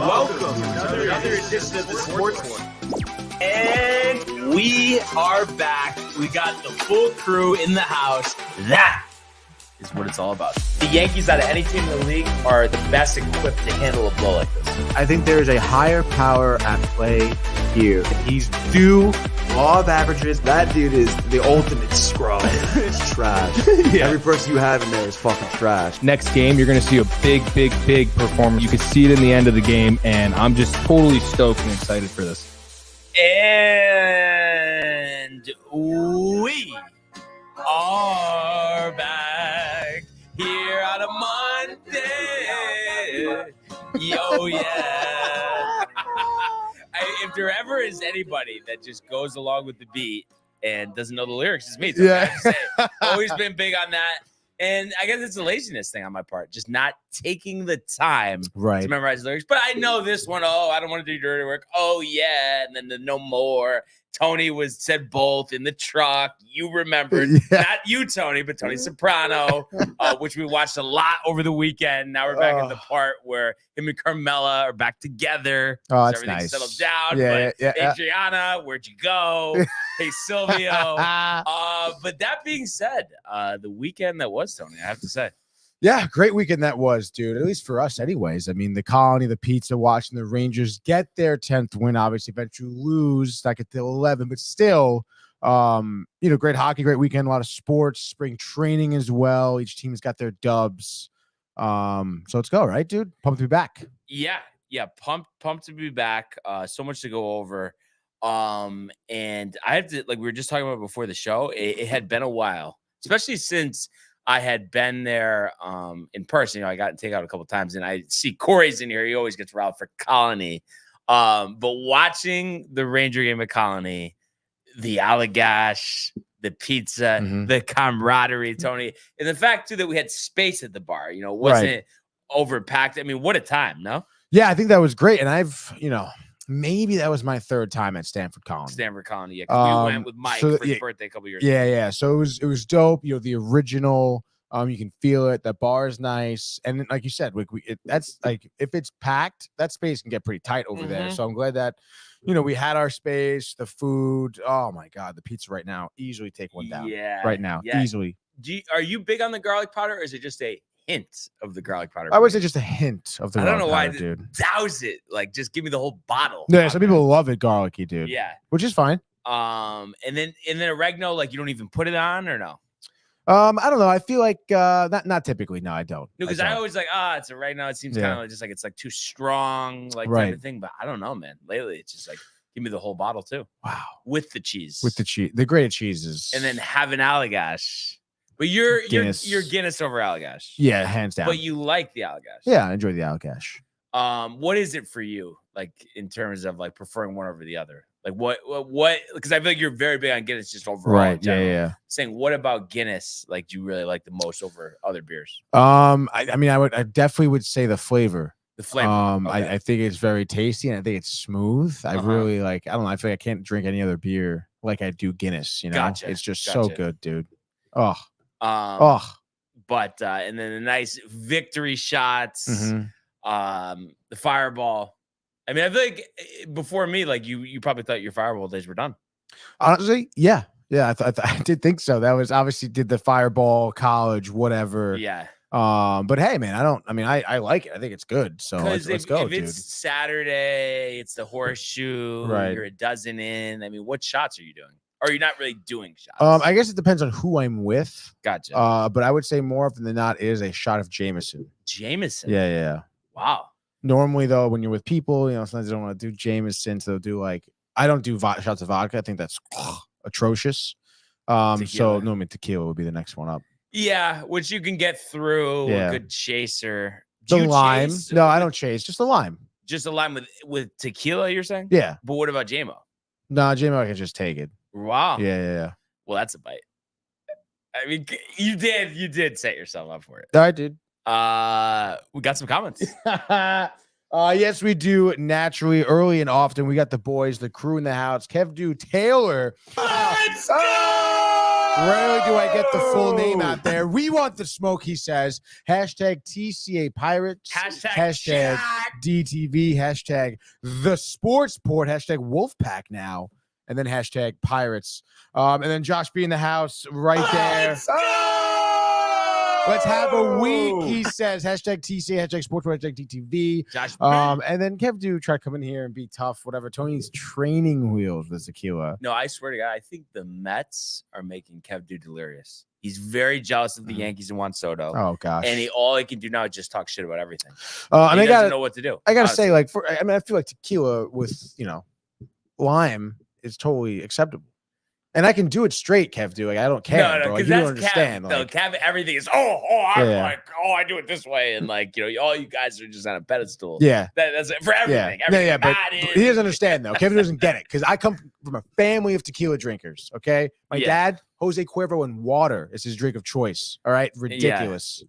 welcome to another edition of the Sports One. And we are back. We got the full crew in the house. That is what it's all about. The Yankees, out of any team in the league, are the best equipped to handle a blow like this. I think there is a higher power at play here. He's due law of averages. That dude is the ultimate scrub. It's trash. Yeah. Every person you have in there is fucking trash. Next game, you're going to see a big performance. You can see it in the end of the game, and I'm just totally stoked and excited for this. And we are back here on a Monday. Yo, yeah. If there ever is anybody that just goes along with the beat and doesn't know the lyrics, it's me. Yeah. Always been big on that. And I guess it's a laziness thing on my part, just not taking the time to memorize lyrics. But I know this one. Oh, I don't want to do dirty work. Oh, yeah. And then the no more. Tony said both in the truck. You remembered. Yeah. Not you, Tony, but Tony Soprano, which we watched a lot over the weekend. Now we're back at the part where him and Carmela are back together. Oh, that's everything's nice. Settled down. Yeah. Adriana, where'd you go? Hey, Silvio. But that being said, the weekend that was, Tony, I have to say. Yeah, great weekend that was, dude. At least for us anyways. I mean, the Colony, the Pizza, watching the Rangers get their 10th win, obviously eventually lose like at the 11, but still, great hockey, great weekend, a lot of sports, spring training as well. Each team's got their dubs. So let's go, right, dude? Pumped to be back. Yeah, pumped to be back. So much to go over. And I have to, like we were just talking about before the show, it had been a while, especially since I had been there in person. I got to take out a couple times, and I see Corey's in here. He always gets riled for Colony. But watching the Ranger game at Colony, the Allagash, the pizza, the camaraderie, Tony, and the fact too that we had space at the bar, wasn't overpacked. I mean, what a time, no? Yeah, I think that was great. And I've, maybe that was my third time at Stanford Colony. Yeah. We went with Mike for his birthday a couple years ago. Yeah. So it was dope. The original, you can feel it. The bar is nice. And like you said, that's like, if it's packed, that space can get pretty tight over there. So I'm glad that, we had our space, the food. Oh my God, the pizza right now, easily take one down. Yeah. Right now, easily. Are you big on the garlic powder, or is it just a hint of the garlic powder? I would say just a hint of the garlic powder. I don't know why, dude. Douse it. Like, just give me the whole bottle. Yeah, some people love it garlicky, dude. Yeah. Which is fine. And then oregano, like, you don't even put it on, or no? I don't know. I feel like not typically. No, I don't. No, because I always like, it's oregano. It seems kind of just like it's like too strong, like type of thing. But I don't know, man. Lately, it's just like, give me the whole bottle too. Wow. With the cheese. The great cheeses. And then have an Allagash. But you're Guinness over Allagash. Yeah, hands down. But you like the Allagash. Yeah, I enjoy the Allagash. What is it for you, like, in terms of like preferring one over the other? Like what? Because I feel like you're very big on Guinness just overall. Right. Yeah. Saying, what about Guinness? Like, do you really like the most over other beers? I definitely would say the flavor. The flavor. Okay. I think it's very tasty, and I think it's smooth. I really like. I don't know. I feel like I can't drink any other beer like I do Guinness. Gotcha. It's just so good, dude. Oh. But and then the nice victory shots. The fireball. I mean, I feel like before me, like you probably thought your fireball days were done. Honestly, yeah. I did think so. That was obviously did the fireball, college, whatever. Yeah. But hey, man, I like it. I think it's good. So let's go, dude. If it's Saturday, it's the horseshoe. Right. You're a dozen in. I mean, what shots are you doing? Or are you not really doing shots? I guess it depends on who I'm with. Gotcha. But I would say more often than not is a shot of Jameson. Jameson. Yeah. Wow. Normally, though, when you're with people, sometimes they don't want to do Jameson, so they'll do like I don't do shots of vodka. I think that's atrocious. So normally tequila would be the next one up. Yeah, which you can get through a good chaser. The lime. No, I don't chase. Just a lime. Just a lime with tequila, you're saying? Yeah. But what about JMO? No, JMO, I can just take it. Wow. Yeah. Well, that's a bite. I mean, you did set yourself up for it. I did. We got some comments. Yes, we do. Naturally, early and often. We got the boys, the crew in the house. Kev, Taylor. Let's go! Rarely do I get the full name out there. We want the smoke, he says. Hashtag TCA Pirates. Hashtag DTV. Hashtag the Sports Port. Hashtag Wolfpack now. And then hashtag Pirates. And then Josh B in the house right there. Let's have a week, he says. Hashtag TCA, hashtag Sports Port, hashtag DTV. Josh, And then Kev do try to come in here and be tough, whatever. Tony's training wheels with tequila. no, I swear to God, I think the Mets are making Kev do delirious. He's very jealous of the Yankees and Juan Soto. Oh gosh. And all he can do now is just talk shit about everything. And He I doesn't got know what to do. I gotta honestly. say, like, I feel like tequila with lime is totally acceptable, and I can do it straight. Kev, do I don't care. No, bro. Like, because you don't that's understand. Cav. No, Like, Cav, everything is I'm Yeah. like, I do it this way, and like all you guys are just on a pedestal. yeah, That's it for everything. yeah, Everything but bad is- he doesn't understand though. Kevin doesn't get it because I come from a family of tequila drinkers. Okay, my Yeah. dad, Jose Cuervo, and water is his drink of choice. All right, ridiculous.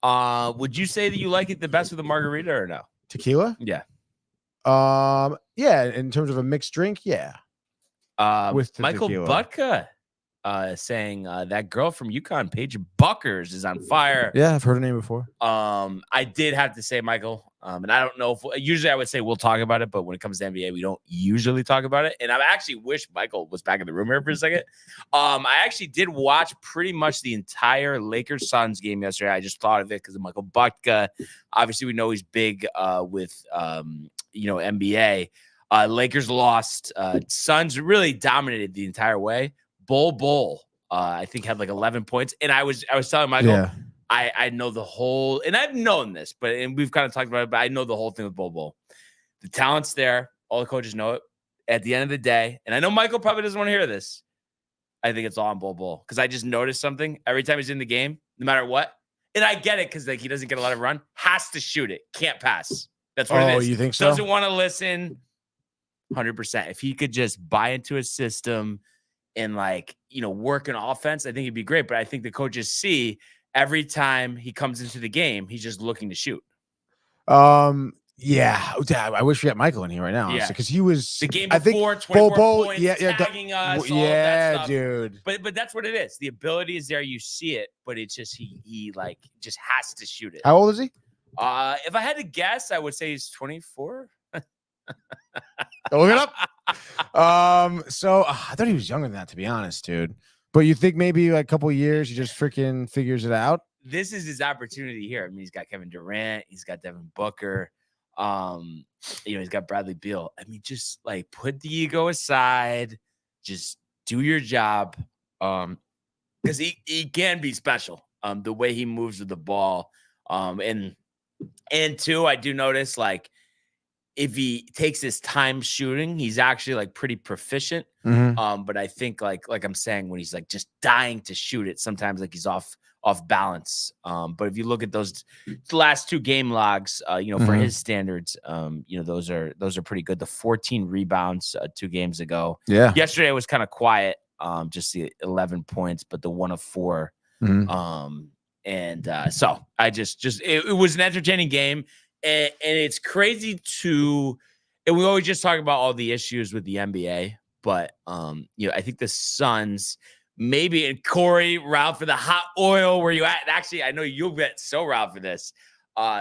Would you say that you like it the best with a margarita or no? Tequila? Yeah. Yeah. In terms of a mixed drink, yeah. With the Michael tequila. Butka saying that girl from UConn, Paige Buckers, is on fire. Yeah, I've heard her name before. I did have to say Michael, and I don't know if usually I would say we'll talk about it, but when it comes to NBA, we don't usually talk about it. And I actually wish Michael was back in the room here for a second. I actually did watch pretty much the entire Lakers Suns game yesterday. I just thought of it because of Michael Butka. Obviously, we know he's big with NBA. Lakers lost. Suns really dominated the entire way. Bull, I think had like 11 points, and I was telling Michael. Yeah. I know the whole, and I've known this, and we've kind of talked about it, but I know the whole thing with Bull. The talent's there. All the coaches know it. At the end of the day, and I know Michael probably doesn't want to hear this, I think it's all on Bull because I just noticed something every time he's in the game, no matter what. And I get it because like he doesn't get a lot of run, has to shoot it, can't pass. That's what it is. You think so? Doesn't want to listen. 100%. If he could just buy into a system and work an offense, I think it'd be great. But I think the coaches see every time he comes into the game, he's just looking to shoot. Yeah. I wish we had Michael in here right now, honestly, Yeah. because he was The game I think before, 24 Bull, points, tagging us, all of that yeah, stuff. dude. But that's what it is. The ability is there. You see it, but it's just he just has to shoot it. How old is he? If I had to guess, I would say he's 24. Look it up. So I thought he was younger than that, to be honest, dude. But you think maybe like a couple of years he just freaking figures it out? This is his opportunity here. I mean, he's got Kevin Durant, he's got Devin Booker, he's got Bradley Beal. I mean, just like put the ego aside, just do your job. Because he can be special. The way he moves with the ball. And two, I do notice like if he takes his time shooting, he's actually like pretty proficient. Mm-hmm. But I think like I'm saying, when he's like just dying to shoot it, sometimes like he's off balance. But if you look at those last two game logs, for his standards, those are pretty good. The 14 rebounds 2 games ago. Yeah. Yesterday was kind of quiet. Just the 11 points, but the 1 of 4. Mm-hmm. So I just it was an entertaining game. And it's crazy and we always just talk about all the issues with the NBA, but I think the Suns maybe, and Corey, riled for the hot oil where you at. And actually, I know you'll get so riled for this.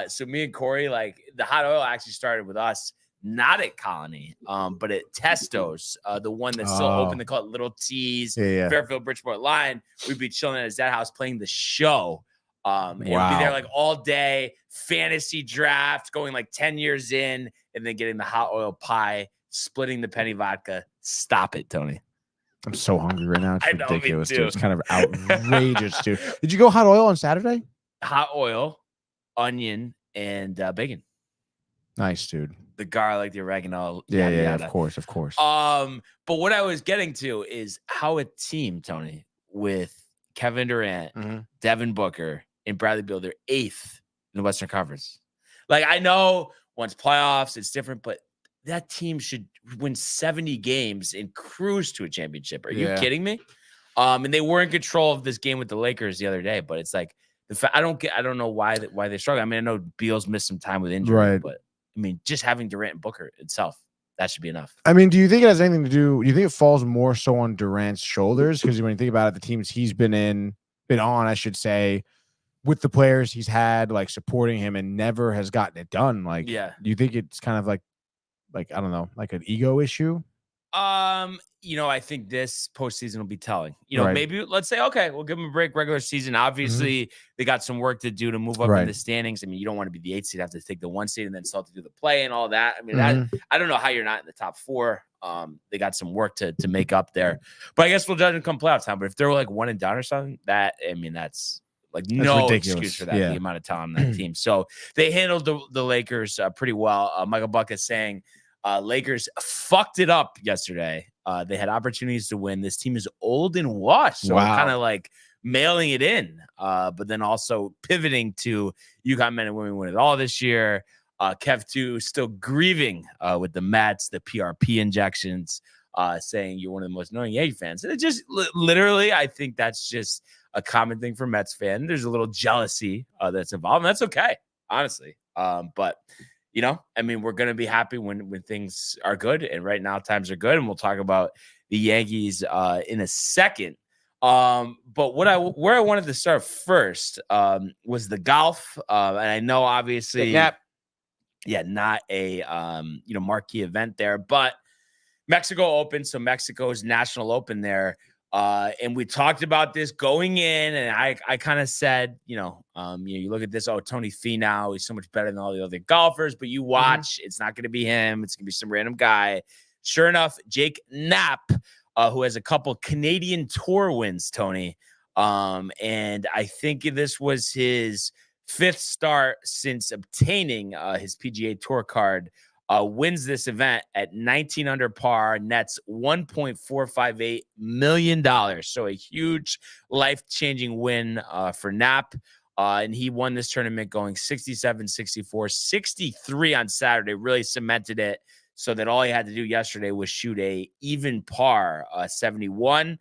So me and Corey, like the hot oil actually started with us, not at Colony, but at Testo's, the one that's still open. They call it Little T's, Fairfield Bridgeport line. We'd be chilling at his dad house playing the show. And we'd be there like all day, fantasy draft, going like 10 years in, and then getting the hot oil pie, splitting the penny vodka. Stop it, Tony. I'm so hungry right now. It's I know, me ridiculous, too. dude. It's kind of outrageous, dude. Did you go hot oil on Saturday? Hot oil, onion, and bacon. Nice, dude. The garlic, the oregano. Yeah, yada, yada. of course. But what I was getting to is how a team, Tony, with Kevin Durant, Devin Booker, and Bradley Beal, they're 8th in the Western Conference. Like, I know once playoffs, it's different, but that team should win 70 games and cruise to a championship. Are you kidding me? And they were in control of this game with the Lakers the other day, but it's like I don't know why they struggle. I mean, I know Beal's missed some time with injury, but I mean, just having Durant and Booker itself, that should be enough. I mean, do you think it has anything to do? Do you think it falls more so on Durant's shoulders? Because when you think about it, the teams he's been on, I should say, with the players he's had, like supporting him, and never has gotten it done. Like, Yeah. do you think it's kind of like I don't know, like an ego issue? I think this postseason will be telling. Right. Maybe let's say, okay, we'll give them a break. Regular season, obviously, they got some work to do to move up in Right. the standings. I mean, you don't want to be the 8th seed, have to take the 1 seed, and then still have to do the play and all that. I mean, I don't know how you're not in the top 4. They got some work to make up there, but I guess we'll judge them come playoff time. But if they're like 1 and down or something, that's like no ridiculous. excuse for that. The amount of talent on that team. So they handled the Lakers pretty well. Michael Buck is saying. Lakers fucked it up yesterday. They had opportunities to win. This team is old and washed, so kind of like mailing it in, but then also pivoting to you got men and women win it all this year. Kev 2 still grieving with the Mets, the PRP injections, saying you're one of the most annoying Yankee fans. And it just literally, I think that's just a common thing for Mets fan. There's a little jealousy that's involved, and that's okay, honestly. But I mean, we're going to be happy when things are good. And right now times are good. And we'll talk about the Yankees in a second. But where I wanted to start first was the golf. And I know obviously, not a, marquee event there, but Mexico Open. So Mexico's National Open there. And we talked about this going in, and I kind of said, you look at this. Oh, Tony Finau, he's so much better than all the other golfers. But you watch, it's not going to be him. It's going to be some random guy. Sure enough, Jake Knapp, who has a couple Canadian Tour wins, Tony. And I think this was his 5th start since obtaining his PGA Tour card. Wins this event at 19 under par, nets $1.458 million. So a huge life-changing win for Knapp. And he won this tournament going 67, 64, 63 on Saturday, really cemented it so that all he had to do yesterday was shoot a even par 71.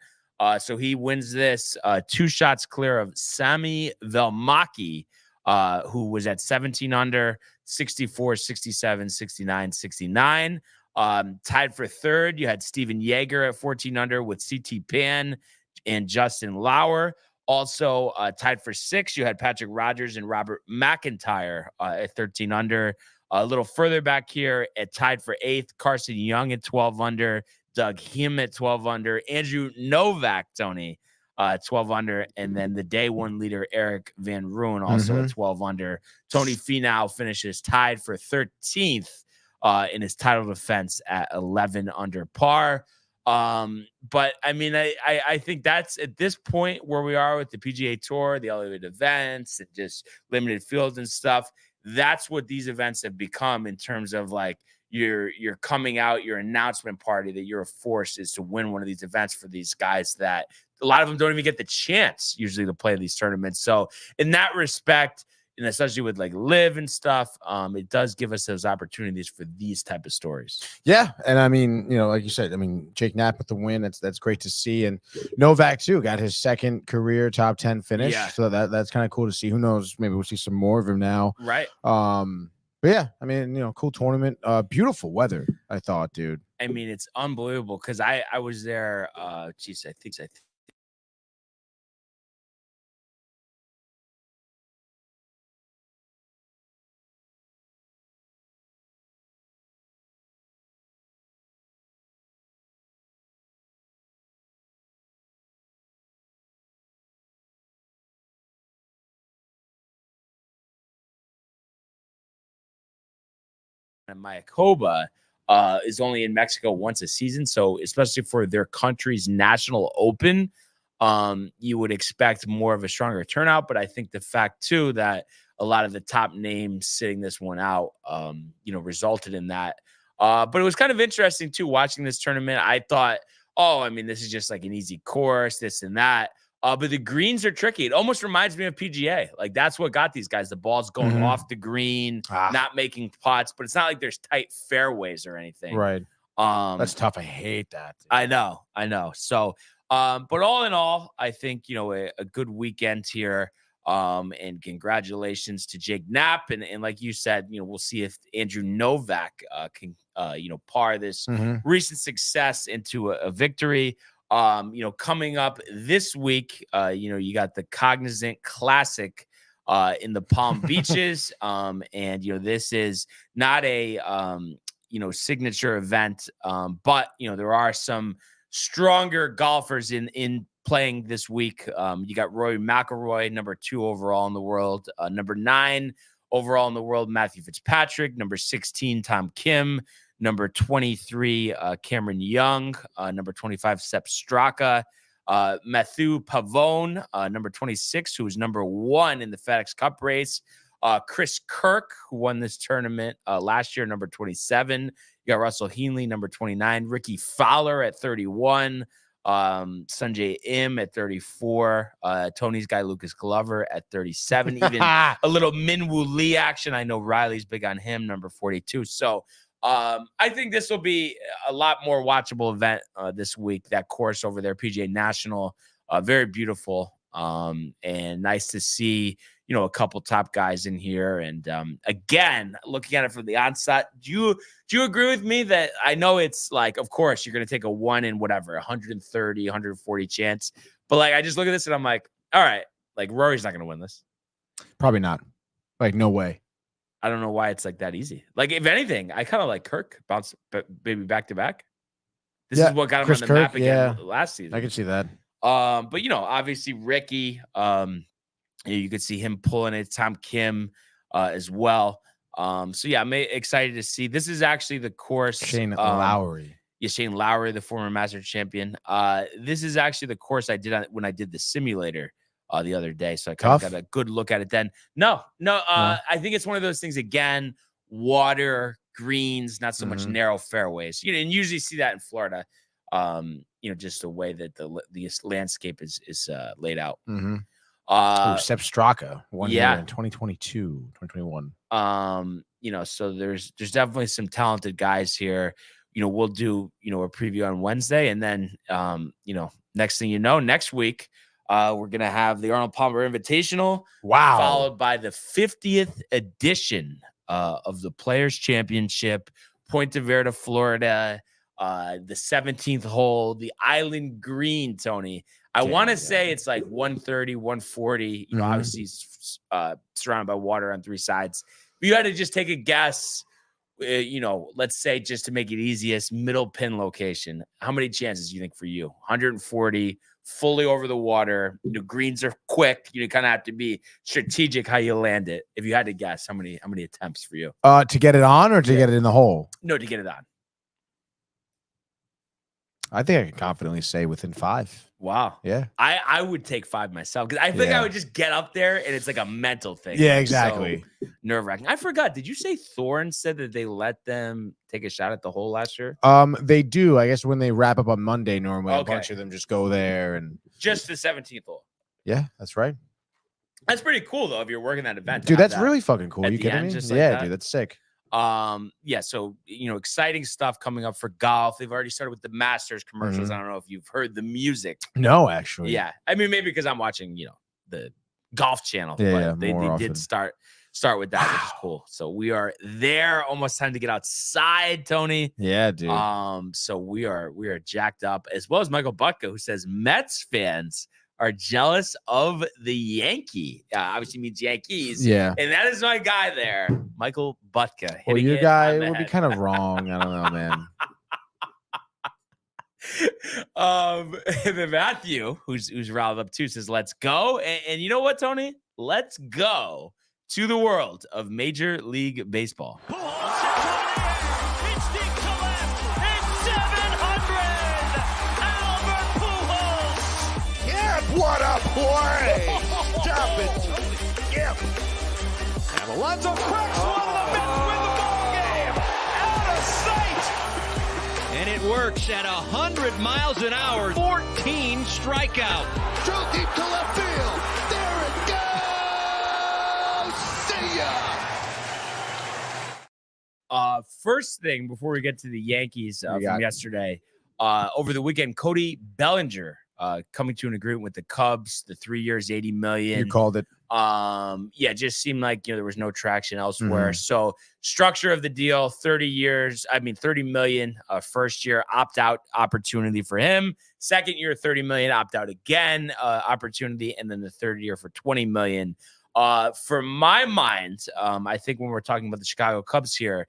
So he wins this 2 shots clear of Sami Velmaki, who was at 17 under, 64, 67, 69, 69. Tied for 3rd, you had Steven Yeager at 14 under with CT Pan and Justin Lauer. Also tied for 6th, you had Patrick Rogers and Robert McIntyre at 13 under. A little further back here, tied for 8th, Carson Young at 12 under, Doug Him at 12 under, Andrew Novak, Tony, 12 under, and then the day 1 leader Eric Van Rooyen also at 12 under. Tony Finau finishes tied for 13th in his title defense at 11 under par. But I mean, I think that's at this point where we are with the PGA Tour, the elevated events, and just limited fields and stuff. That's what these events have become in terms of like your coming out, your announcement party that you're a force is to win one of these events for these guys that a lot of them don't even get the chance usually to play these tournaments. So in that respect, and especially with like live and stuff, it does give us those opportunities for these type of stories. Yeah. And I mean, like you said, I mean, Jake Knapp with the win, that's great to see. And Novak too got his 2nd career top 10 finish. Yeah. So that's kind of cool to see. Who knows? Maybe we'll see some more of him now. Right. But yeah, I mean, cool tournament. Beautiful weather, I thought, dude. I mean, it's unbelievable because I was there. I think Mayakoba is only in Mexico once a season. So especially for their country's national open, you would expect more of a stronger turnout. But I think the fact too that a lot of the top names sitting this one out, resulted in that. But it was kind of interesting too, watching this tournament. I thought, this is just like an easy course, this and that. But the greens are tricky. It almost reminds me of PGA. Like that's what got these guys. The ball's going off the green, not making putts, but it's not like there's tight fairways or anything. Right. That's tough. I hate that. I know. So, but all in all, I think, a good weekend here. And congratulations to Jake Knapp. And like you said, we'll see if Andrew Novak can, par this recent success into a victory. Coming up this week, you got the Cognizant Classic in the Palm Beaches. And this is not a, signature event. But, there are some stronger golfers in playing this week. You got Rory McIlroy, number 2 overall in the world, number 9 overall in the world, Matthew Fitzpatrick, number 16, Tom Kim, number 23, Cameron Young, number 25, Sepp Straka, Matthew Pavone, number 26, who was number 1 in the FedEx Cup race, Chris Kirk, who won this tournament last year, number 27. You got Russell Henley, number 29, Ricky Fowler at 31, Sanjay Im at 34, Tony's guy Lucas Glover at 37, even a little Minwoo Lee action. I know Riley's big on him, number 42. So I think this will be a lot more watchable event this week. That course over there, PGA National, very beautiful, and nice to see a couple top guys in here. And again, looking at it from the onset, do you agree with me that I know it's like, of course, you're going to take a 1 in whatever, 130, 140 chance. But like, I just look at this and I'm like, all right, like Rory's not going to win this. Probably not. Like, no way. I don't know why it's like that easy. Like, if anything, I kind of like Kirk bounce maybe back to back. This is what got him Chris on the map again yeah. last season. I can see that. But obviously Ricky, you could see him pulling it. Tom Kim as well. So yeah, I'm excited to see. This is actually the course. Shane Lowry. Yeah, Shane Lowry, the former Masters champion. This is actually the course I did when I did the simulator the other day. So I kind of got a good look at it then. No. I think it's one of those things again, water, greens, not so much narrow fairways. And you usually see that in Florida. Just the way that the landscape is laid out. Sepp Straka won here in 2022, 2021. So there's definitely some talented guys here. We'll do, a preview on Wednesday. And then, next thing you know, next week, we're going to have the Arnold Palmer Invitational. Wow. Followed by the 50th edition of the Players Championship, Puerto Vallarta, Florida, the 17th hole, the Island Green, Tony. I want to say it's like 130, 140, obviously surrounded by water on 3 sides. If you had to just take a guess, let's say just to make it easiest, middle pin location, how many chances do you think for you? 140, fully over the water. Greens are quick. You kind of have to be strategic how you land it. If you had to guess, how many attempts for you? To get it on or to get it in the hole? No, to get it on. I think I can confidently say within 5. Wow. Yeah. I would take 5 myself because I think I would just get up there and it's like a mental thing. Yeah, exactly. So nerve-wracking. I forgot. Did you say Thorne said that they let them take a shot at the hole last year? They do. I guess when they wrap up on Monday, normally a bunch of them just go there and just the 17th hole. Yeah, that's right. That's pretty cool though if you're working that event. Dude, that's really fucking cool. You kidding me? Like yeah, dude, that's sick. So exciting stuff coming up for golf. They've already started with the Masters commercials. I don't know if you've heard the music. No, actually. Yeah, I mean maybe because I'm watching the Golf Channel, but they did start with that, which is cool. So we are there. Almost time to get outside, Tony. Yeah, dude. So we are jacked up, as well as Michael Butka, who says Mets fans are jealous of the Yankee. Obviously means Yankees. Yeah. And that is my guy there, Michael Butka. Well, your guy would be kind of wrong. I don't know, man. And then Matthew, who's riled up too, says, let's go. And you know what, Tony? Let's go to the world of Major League Baseball. What a play! Stop it! Yep. And Alonso cracks one. The Mets win the ball game. Out of sight. And it works at 100 miles an hour. 14 strikeout. Throw deep to left field. There it goes. See ya. First thing before we get to the Yankees from yesterday, over the weekend, Cody Bellinger. Coming to an agreement with the Cubs, the 3 years, $80 million. You called it. Yeah, it just seemed like there was no traction elsewhere. Mhm. So structure of the deal, 30 years, 30 million, first year opt-out opportunity for him. Second year, 30 million opt-out again, opportunity, and then the third year for 20 million. For my mind, I think when we're talking about the Chicago Cubs here,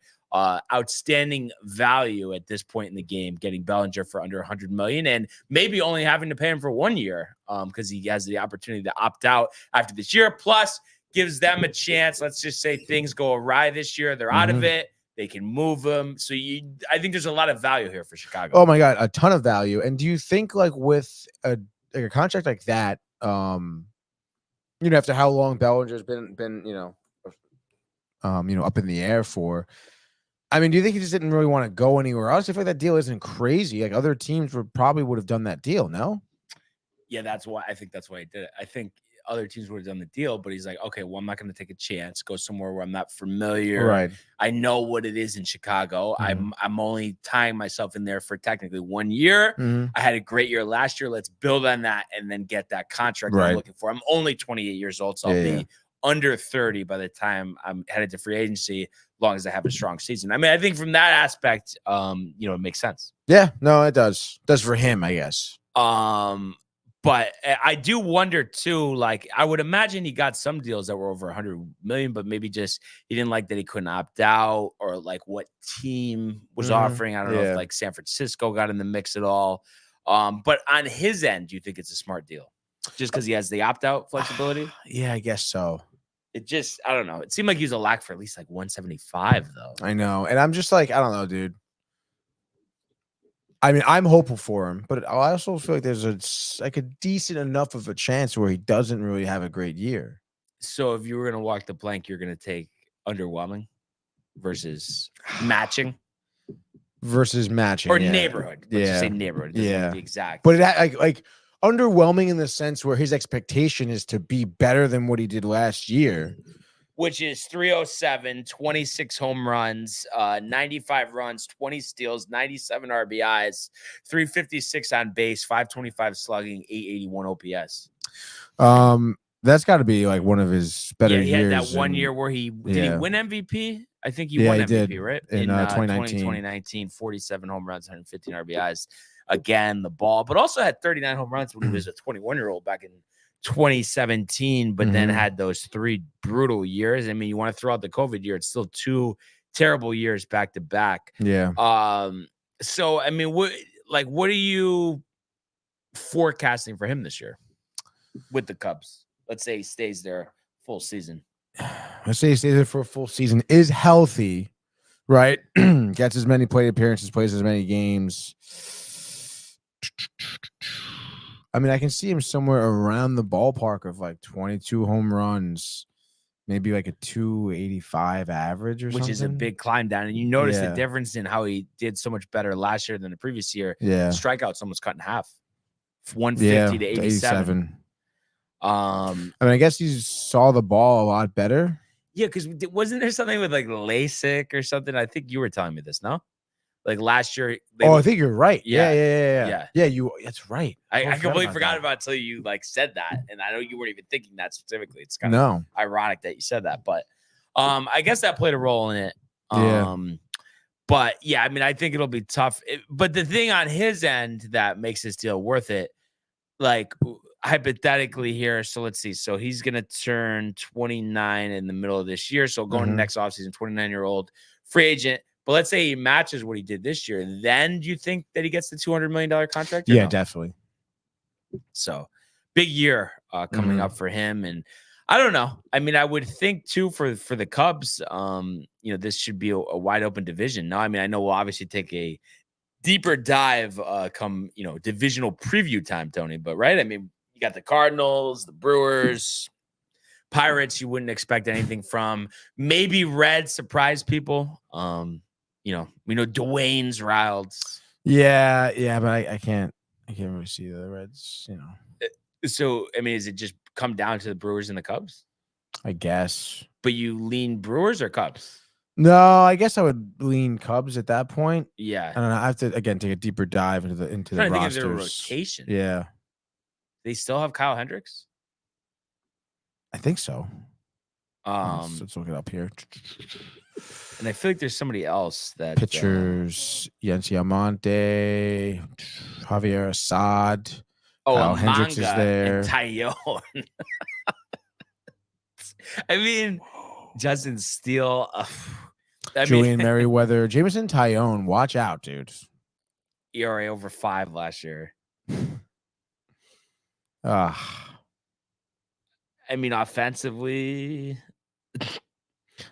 outstanding value at this point in the game, getting Bellinger for under 100 million and maybe only having to pay him for 1 year because he has the opportunity to opt out after this year. Plus, gives them a chance. Let's just say things go awry this year. They're out of it. They can move him. So I think there's a lot of value here for Chicago. Oh my God, a ton of value. And do you think like with a contract like that, after how long Bellinger's been up in the air for, I mean, do you think he just didn't really want to go anywhere else? I feel like that deal isn't crazy. Like other teams would have done that deal, no? Yeah, that's why he did it. I think other teams would have done the deal, but he's like, okay, well, I'm not going to take a chance, go somewhere where I'm not familiar. Right. I know what it is in Chicago. I'm only tying myself in there for technically 1 year. I had a great year last year. Let's build on that and then get that contract I'm looking for. I'm only 28 years old, so I'll be under 30 by the time I'm headed to free agency, as long as I have a strong season. I mean, I think from that aspect, it makes sense. Yeah, no, it does. Does for him, I guess. But I do wonder too, like I would imagine he got some deals that were over 100 million, but maybe just he didn't like that he couldn't opt out or like what team was offering. I don't know if like San Francisco got in the mix at all. But on his end, do you think it's a smart deal? Just because he has the opt-out flexibility? Yeah, I guess so. It just, I don't know. It seemed like he was a lack for at least like 175, though. I know. And I'm just like, I don't know, dude. I mean, I'm hopeful for him, but I also feel like there's a decent enough of a chance where he doesn't really have a great year. So if you were going to walk the plank, you're going to take underwhelming versus matching? Versus matching. Or neighborhood. Let's just say neighborhood. It doesn't have to be exact. But it like underwhelming in the sense where his expectation is to be better than what he did last year. Which is 307, 26 home runs, 95 runs, 20 steals, 97 RBIs, 356 on base, 525 slugging, 881 OPS. That's got to be like one of his better years. He had that 1 year where did he win MVP? I think he won MVP, did. Right? In 2019, 47 home runs, 115 RBIs. Again, the ball, but also had 39 home runs when he was a 21-year-old back in 2017, but then had those 3 brutal years. I mean, you want to throw out the COVID year, it's still 2 terrible years back to back. Yeah. So I mean, what are you forecasting for him this year with the Cubs? Let's say he stays there full season. Let's say he stays there for a full season, is healthy, right? Gets as many plate appearances, plays as many games. I mean, I can see him somewhere around the ballpark of like 22 home runs, maybe like a 285 average or something. Which is a big climb down. And you notice the difference in how he did so much better last year than the previous year. Yeah. Strikeouts almost cut in half. 150 to 87. I mean, I guess you saw the ball a lot better. Yeah, because wasn't there something with like LASIK or something? I think you were telling me this, no? Like last year. I think you're right. Yeah. That's right. I completely forgot about it until you like said that, and I know you weren't even thinking that specifically. It's kind of ironic that you said that, but I guess that played a role in it. But yeah, I mean, I think it'll be tough. But the thing on his end that makes this deal worth it, like hypothetically here. So let's see. So he's gonna turn 29 in the middle of this year. So going to next offseason, 29-year-old free agent. But let's say he matches what he did this year. Then do you think that he gets the $200 million contract? Yeah, definitely. So big year coming up for him. And I don't know. I mean, I would think too for the Cubs, this should be a wide open division. Now, I mean, I know we'll obviously take a deeper dive come, divisional preview time, Tony. But right. I mean, you got the Cardinals, the Brewers, Pirates, you wouldn't expect anything from. Maybe Reds surprise people. We know Dwayne's riled. Yeah, but I can't really see the Reds, So, I mean, does it just come down to the Brewers and the Cubs? I guess. But you lean Brewers or Cubs? No, I guess I would lean Cubs at that point. Yeah. I don't know. I have to again take a deeper dive into the rosters. Think of their rotation. Yeah. They still have Kyle Hendricks? I think so. Um, Let's look it up here. and I feel like there's somebody else that Pitchers: Yency Almonte, Javier Assad. Kyle Hendricks is Manga there. and Tyone. I mean, Justin Steele. Julian Merriweather, Jameson Tyone. Watch out, dude. ERA over 5 last year. I mean, offensively.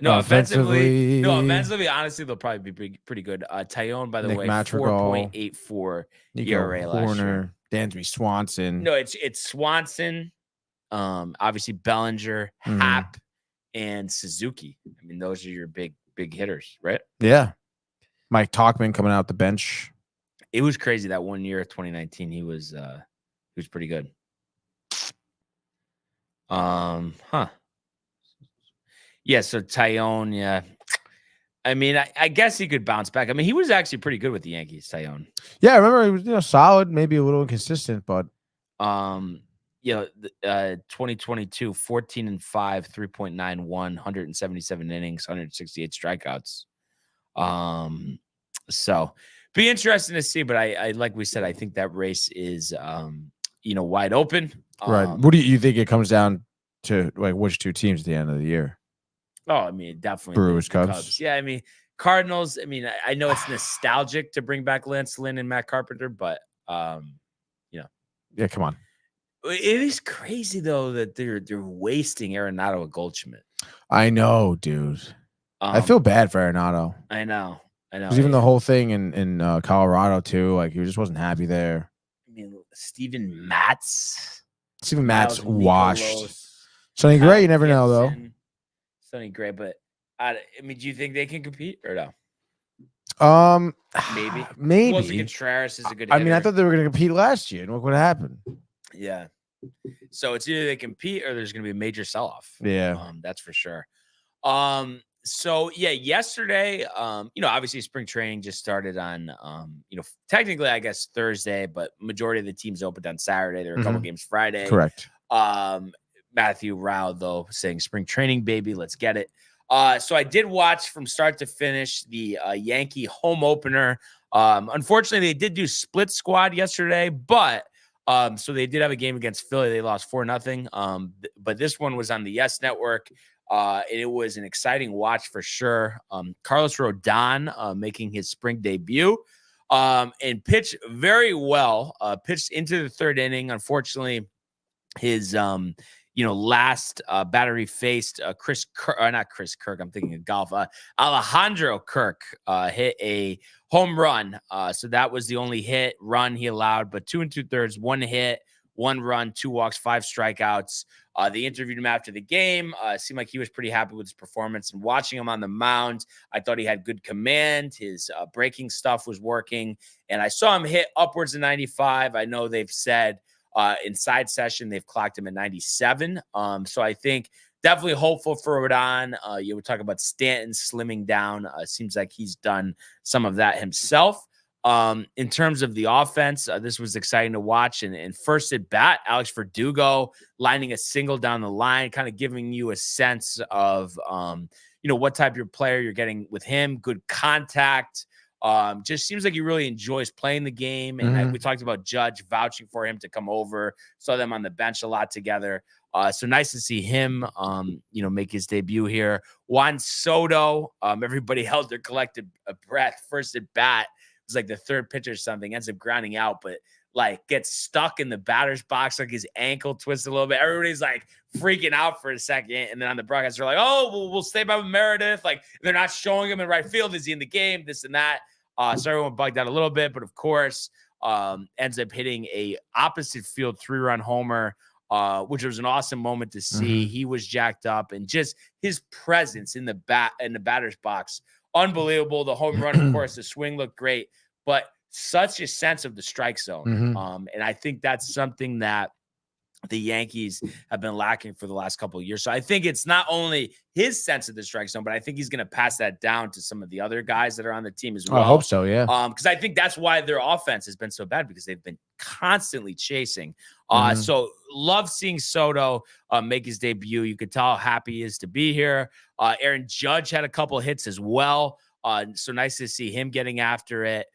Offensively, honestly, they'll probably be pretty good. Tyone, by the Nick way, Madrigal, 4.84 Nico ERA last year. Dansby Swanson. No, it's Swanson, obviously Bellinger, Happ, and Suzuki. I mean, those are your big hitters, right? Yeah. Mike Talkman coming out the bench. It was crazy that 1 year, 2019. He was pretty good. Yeah, so Tyone, yeah. I mean, I guess he could bounce back. I mean, he was actually pretty good with the Yankees, Tyone. Yeah, I remember he was, solid, maybe a little inconsistent, but 2022, 14-5, 3.91, 177 innings, 168 strikeouts. So be interesting to see, but I like we said, I think that race is wide open. Right. What do you think it comes down to, like, which two teams at the end of the year? Oh, I mean, definitely Brewers, Cubs. Yeah, I mean, Cardinals. I mean, I know it's nostalgic to bring back Lance Lynn and Matt Carpenter, but yeah, come on. It is crazy though that they're wasting Arenado and Goldschmidt. I know, dude. I feel bad for Arenado. I know. Because even the whole thing in Colorado too, like he just wasn't happy there. I mean, Steven Matz washed. Sonny Gray, you never know though. Sonny Gray, but I mean, do you think they can compete or no? Maybe. Wilson Contreras is a good hitter. I mean, I thought they were going to compete last year, and look what happened. Yeah. So it's either they compete or there's going to be a major sell-off. Yeah. That's for sure. So yeah, yesterday, obviously spring training just started on, technically I guess Thursday, but majority of the teams opened on Saturday. There were a couple games Friday. Correct. Matthew Rao, though, saying spring training, baby, let's get it. So I did watch from start to finish the Yankee home opener. Unfortunately, they did do split squad yesterday, but so they did have a game against Philly. They lost 4-0. But this one was on the Yes Network. It was an exciting watch for sure. Carlos Rodon making his spring debut and pitched very well. Pitched into the third inning. Unfortunately, his last batter he faced, not Chris Kirk. I'm thinking of golf. Alejandro Kirk hit a home run. So that was the only run he allowed, but 2 2/3, 1 hit, 1 run, 2 walks, 5 strikeouts. They interviewed him after the game. Seemed like he was pretty happy with his performance. And watching him on the mound, I thought he had good command. His breaking stuff was working. And I saw him hit upwards of 95. I know they've said inside session they've clocked him at 97. So I think definitely hopeful for Rodon. You would talk about Stanton slimming down. Seems like he's done some of that himself. In terms of the offense, this was exciting to watch. And first at bat, Alex Verdugo lining a single down the line, kind of giving you a sense of, what type of player you're getting with him. Good contact. Just seems like he really enjoys playing the game. And we talked about Judge vouching for him to come over. Saw them on the bench a lot together. So nice to see him, make his debut here. Juan Soto, everybody held their collective breath. First at bat, it was like the third pitch or something, ends up grounding out, but like gets stuck in the batter's box, like his ankle twisted a little bit. Everybody's like freaking out for a second. And then on the broadcast, they're like, oh, we'll stay by with Meredith. Like they're not showing him in right field. Is he in the game? This and that. So everyone bugged out a little bit, but of course, ends up hitting a opposite field 3-run homer, which was an awesome moment to see. He was jacked up, and just his presence in the batter's box, unbelievable. The home run, of course, the swing looked great, but such a sense of the strike zone. And I think that's something that the Yankees have been lacking for the last couple of years. So I think it's not only his sense of the strike zone, but I think he's going to pass that down to some of the other guys that are on the team as well. I hope so, yeah. Because I think that's why their offense has been so bad, because they've been constantly chasing. So love seeing Soto make his debut. You could tell how happy he is to be here. Aaron Judge had a couple hits as well. So nice to see him getting after it.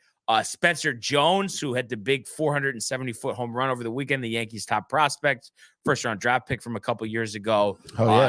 Spencer Jones, who had the big 470-foot home run over the weekend, the Yankees' top prospect, first-round draft pick from a couple years ago.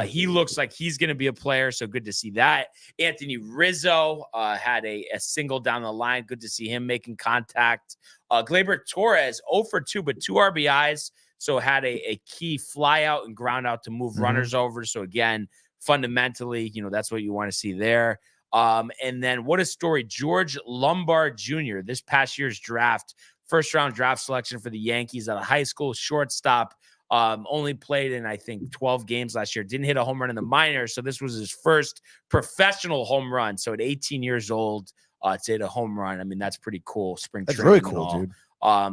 He looks like he's going to be a player, so good to see that. Anthony Rizzo had a single down the line. Good to see him making contact. Gleyber Torres, 0 for 2, but 2 RBIs, so had a key fly out and ground out to move runners over. So, again, fundamentally, that's what you want to see there. And then what a story. George Lombard Jr., this past year's draft, first-round draft selection for the Yankees out of high school, shortstop, only played in, I think, 12 games last year. Didn't hit a home run in the minors, so this was his first professional home run. So at 18 years old, to hit a home run, I mean, that's pretty cool. That's really cool, dude.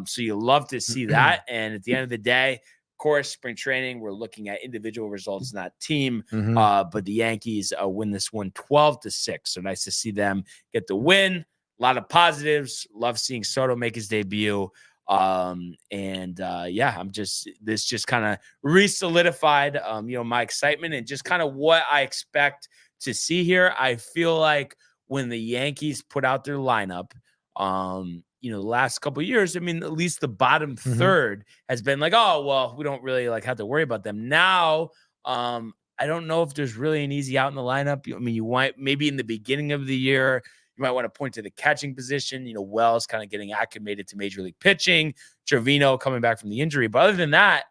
So you love to see that. And at the end of the day, course, spring training, we're looking at individual results, not team. But the Yankees win this one 12-6. So nice to see them get the win. A lot of positives. Love seeing Soto make his debut. This just kind of re-solidified, my excitement and just kind of what I expect to see here. I feel like when the Yankees put out their lineup, the last couple of years, I mean, at least the bottom third has been like, oh, well, we don't really have to worry about them. Now, I don't know if there's really an easy out in the lineup. I mean, you might, maybe in the beginning of the year, you might want to point to the catching position. Wells kind of getting acclimated to major league pitching, Trevino coming back from the injury. But other than that,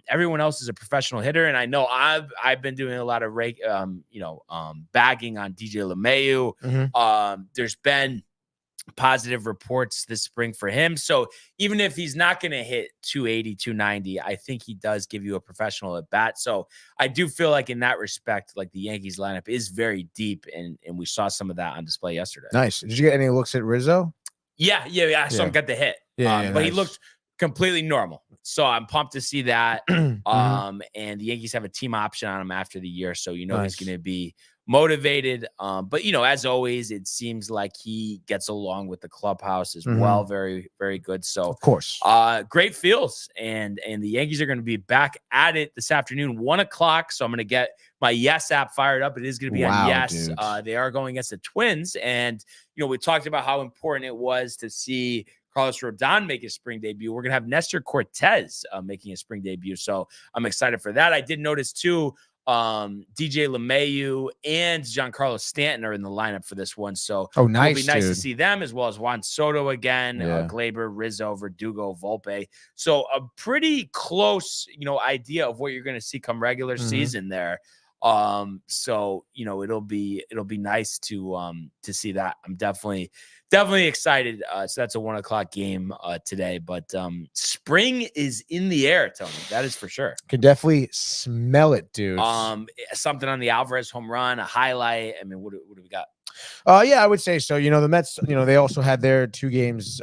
everyone else is a professional hitter. And I know I've been doing a lot of bagging on DJ LeMahieu. There's been positive reports this spring for him. So even if he's not going to hit 280, 290, I think he does give you a professional at bat. So I do feel like in that respect, the Yankees lineup is very deep, and we saw some of that on display yesterday. Nice. Did you get any looks at Rizzo? Yeah. I saw him get the hit. But he looked completely normal. So I'm pumped to see that. And the Yankees have a team option on him after the year. So, he's going to be motivated. But as always, it seems like he gets along with the clubhouse as well. Very, very good. So of course, great feels. And the Yankees are going to be back at it this afternoon, 1:00. So I'm going to get my Yes app fired up. It is going to be on Yes. They are going against the Twins. And, we talked about how important it was to see Carlos Rodon make his spring debut. We're going to have Nestor Cortez making his spring debut. So I'm excited for that. I did notice too, DJ LeMahieu and Giancarlo Stanton are in the lineup for this one. So it'll be nice to see them, as well as Juan Soto again, Gleyber, Rizzo, Verdugo, Volpe. So a pretty close, idea of what you're going to see come regular season there. So it'll be nice to see that. I'm definitely excited. So that's a 1:00 game today, but spring is in the air, Tony. That is for sure. Can definitely smell it, dude. Something on the Alvarez home run, a highlight. I mean, what do we got? Yeah, I would say so. The Mets, they also had their 2 games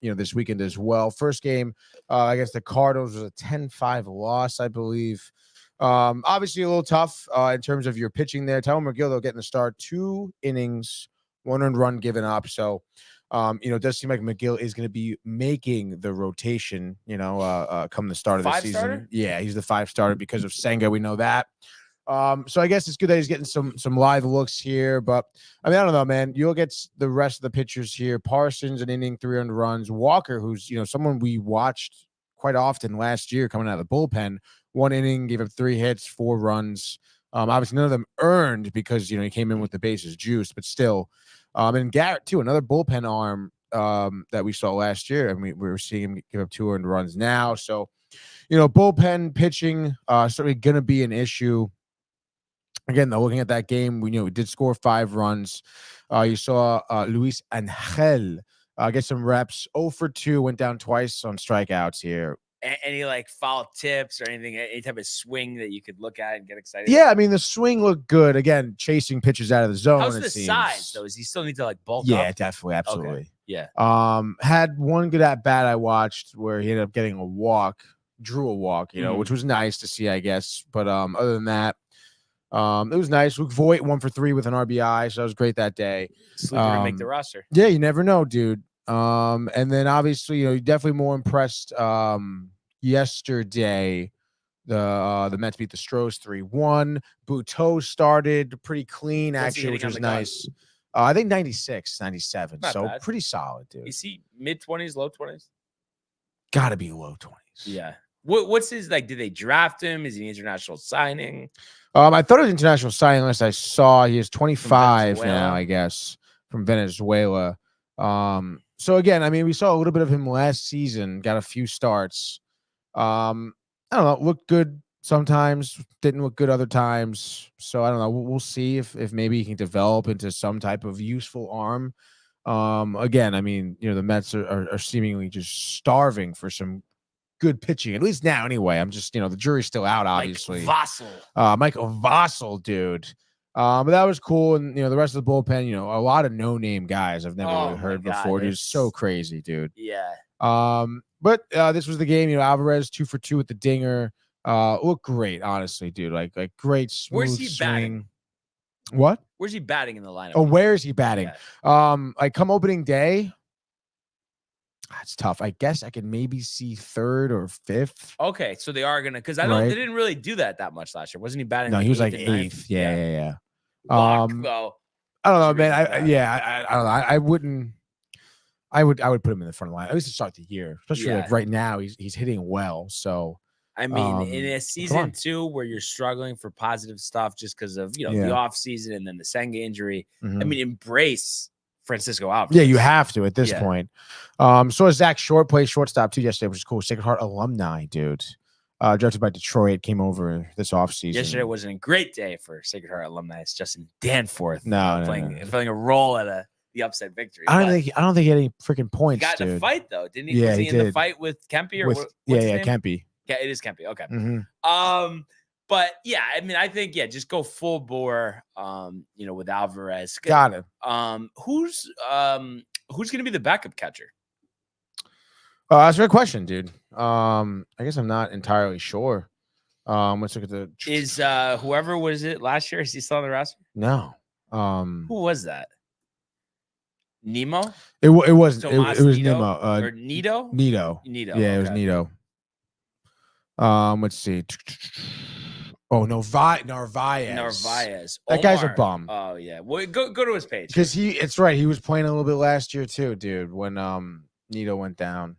this weekend as well. First game against the Cardinals was a 10-5 loss, I believe. Obviously a little tough in terms of your pitching there. Tyrone McGill, though, getting the start, 2 innings, 1 earned run given up. So, it does seem like McGill is going to be making the rotation, come the start of the season. Starter? Yeah, he's the 5 starter because of Senga. We know that. So I guess it's good that he's getting some live looks here. But, I mean, I don't know, man. You'll get the rest of the pitchers here. Parsons, an inning, 3 earned runs. Walker, who's, someone we watched quite often last year coming out of the bullpen. 1 inning, gave up 3 hits, 4 runs. Obviously, none of them earned because, he came in with the bases juiced, but still. And Garrett, too, another bullpen arm that we saw last year. And we were seeing him give up 2 earned runs now. So, bullpen pitching certainly going to be an issue. Again, though, looking at that game, we did score 5 runs. You saw Luis Angel get some reps. 0 for 2, went down twice on strikeouts here. Any foul tips or anything, any type of swing that you could look at and get excited? Yeah, I mean, the swing looked good. Again, chasing pitches out of the zone. How's the size, though? Does he still need to bulk up? Yeah, definitely. Absolutely. Okay. Yeah. Had one good at bat I watched where he ended up getting a walk. drew a walk, Mhm. which was nice to see, I guess. But other than that, it was nice. Luke Voigt 1 for 3 with an RBI, so that was great that day. Sleeper to make the roster. Yeah, you never know, dude. And then obviously, you're definitely more impressed. Yesterday, the Mets beat the Stros 3-1. Buteau started pretty clean, What's he actually, which hitting on was the gun? nice. I think 96, 97. Not So bad. pretty solid, dude. Is he mid-20s, low 20s? Gotta be low 20s. Yeah. What's his like? Did they draft him? Is he an international signing? I thought it was international signing unless I saw he is 25 Venezuela? now, I guess, from Venezuela. So again, I mean, we saw a little bit of him last season, got a few starts. I don't know, looked good sometimes, didn't look good other times. So I don't know. We'll see if maybe he can develop into some type of useful arm. Again, I mean, the Mets are seemingly just starving for some good pitching, at least now anyway. I'm just, the jury's still out, obviously. Michael Vassell, dude. But that was cool. And, the rest of the bullpen, a lot of no-name guys I've never really heard before. Dude, it's so crazy, dude. Yeah. But this was the game, Alvarez 2 for 2 with the dinger. Looked great, honestly, dude. Like great smooth Where's he swing. batting? What? Where's he batting in the lineup? Oh, where is he batting? Yeah. Like come opening day. That's tough. I guess I could maybe see 3rd or 5th. Okay, so they are gonna because Right. they didn't really do that much last year. Wasn't he batting? No, he was like 8th and 9th? 8th. Yeah. Luck, though. I don't know, Should be man. bad. I don't know. I wouldn't. I would put him in the front of the line at least to start the year, especially like right now. He's hitting well. So I mean, in a come season on. 2 where you're struggling for positive stuff just because of Yeah. the off season and then the Senga injury. Mhm. I mean, embrace Francisco Alvarez. Yeah, you have to at this Yeah. point. So Zach Short played shortstop too yesterday, which is cool. Sacred Heart alumni, dude. Drafted by Detroit, came over this offseason. Yesterday wasn't a great day for Sacred Heart alumni. It's Justin Danforth No, playing a role at the upset victory. I don't think he had any freaking he points, got in dude. a fight though, didn't he? Yeah, Was he he in the did. fight with Kempe or With, what's his name? Kempe. Yeah, it is Kempe. Okay. Mhm. But yeah, I mean, I think just go full bore. With Alvarez. Got it. Who's gonna be the backup catcher? That's a good question, dude. I guess I'm not entirely sure. Let's look at the. Is whoever was it last year? Is he still on the roster? No. Who was that? Nemo It was Tomas it was Nido? Nemo. or Nito? Nito. Nito. Yeah, it was okay. Nito. Let's see. Oh, Narvaez. Narvaez. That guy's a Omar. bum. Oh yeah. Well, go to his page. Because it's right. He was playing a little bit last year too, dude. When Nito went down.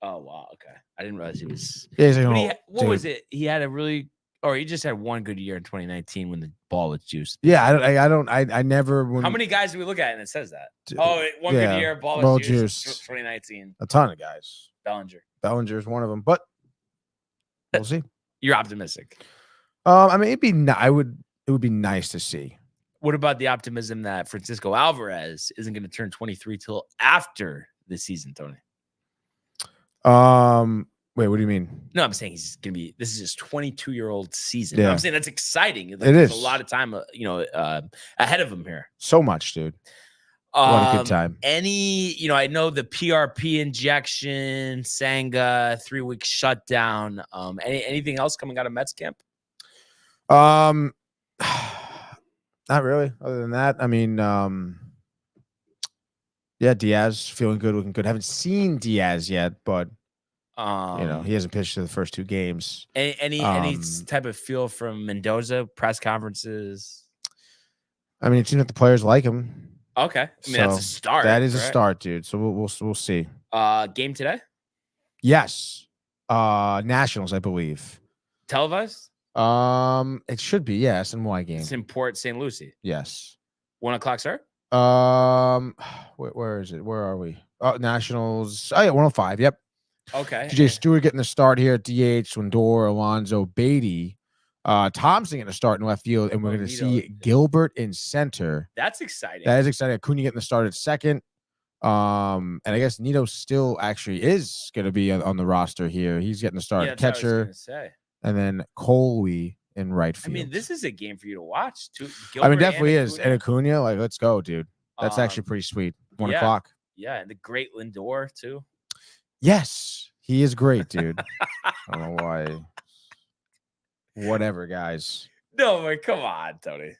Oh wow. Okay. I didn't realize he was. Yeah, he's like, But oh, what dude. was it? He had a really, or he just had one good year in 2019 when the ball was juiced. Yeah, I never. When, How many guys do we look at and it says that? Dude, One yeah, good year, ball ball was juiced. juiced. 2019, A ton of guys. Bellinger. Bellinger's one of them, but we'll see. You're optimistic. I mean, it would be nice to see. What about the optimism that Francisco Alvarez isn't going to turn 23 till after the season, Tony? Wait, what do you mean? No, I'm saying he's going to be. This is his 22-year-old season. Yeah. I'm saying that's exciting. Like, It there's is. a lot of time, ahead of him here. So much, dude. What a good time. I know the PRP injection, Sanga, 3-week shutdown. Anything else coming out of Mets camp? Not really. Other than that, I mean, yeah, Diaz feeling good, looking good. Haven't seen Diaz yet, but he hasn't pitched to the first 2 games. Any type of feel from Mendoza press conferences? I mean, it seems like the players like him. Okay, I mean that's a So, start. That is a right? start, dude. So we'll see. Game today, Yes, Nationals, I believe. televised. It should be. Yeah, SNY game. It's in Port St. Lucie. Yes. 1:00 start. Where is it? Where are we? Nationals. Oh yeah, 105. Yep. Okay. TJ Stewart getting the start here at DH. Lindor, Alonso, Beatty, Thompson getting a start in left field, and we're going to see Gilbert in center. That's exciting. That is exciting. Acuna getting the start at second. And I guess Nito still actually is going to be on the roster here. He's getting the start at that's what I was catcher, gonna say. and then Coley in right I field. mean, this is a game for you to watch. Too. I mean, definitely is. And Acuna, like, let's go, dude. That's Um, actually pretty sweet. 1 yeah. o'clock. Yeah, and the great Lindor too. Yes. He is great, dude. I don't know why. Whatever, guys. No, but come on, Tony.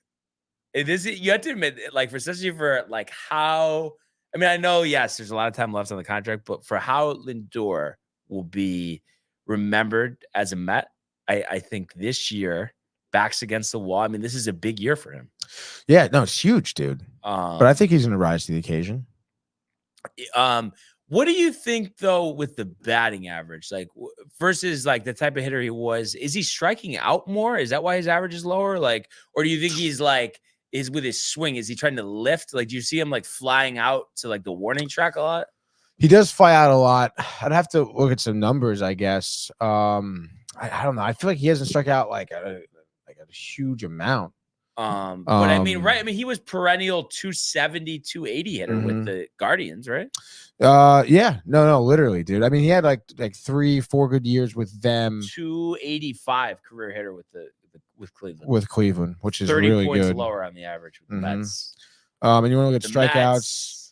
It is you have to admit, like, especially for like how I mean, I know, yes, there's a lot of time left on the contract, but for how Lindor will be remembered as a Met, I think this year, backs against the wall. I mean, this is a big year for him. Yeah, no, it's huge, dude. But I think he's gonna rise to the occasion. What do you think though with the batting average, like versus like the type of hitter he was? Is he striking out more? Is that why his average is lower? Like, or do you think he's like is with his swing? Is he trying to lift? Like, do you see him like flying out to like the warning track a lot? He does fly out a lot. I'd have to look at some numbers, I guess. I don't know. I feel like he hasn't struck out like a huge amount. But I mean, right? I mean, he was perennial 270, 280 hitter with the Guardians, right? Yeah, no, literally, dude. I mean, he had like 3-4 good years with them. 285 career hitter with Cleveland. With Cleveland, which is 30 really points good. lower on the average with the Mets. And you want to look at strikeouts.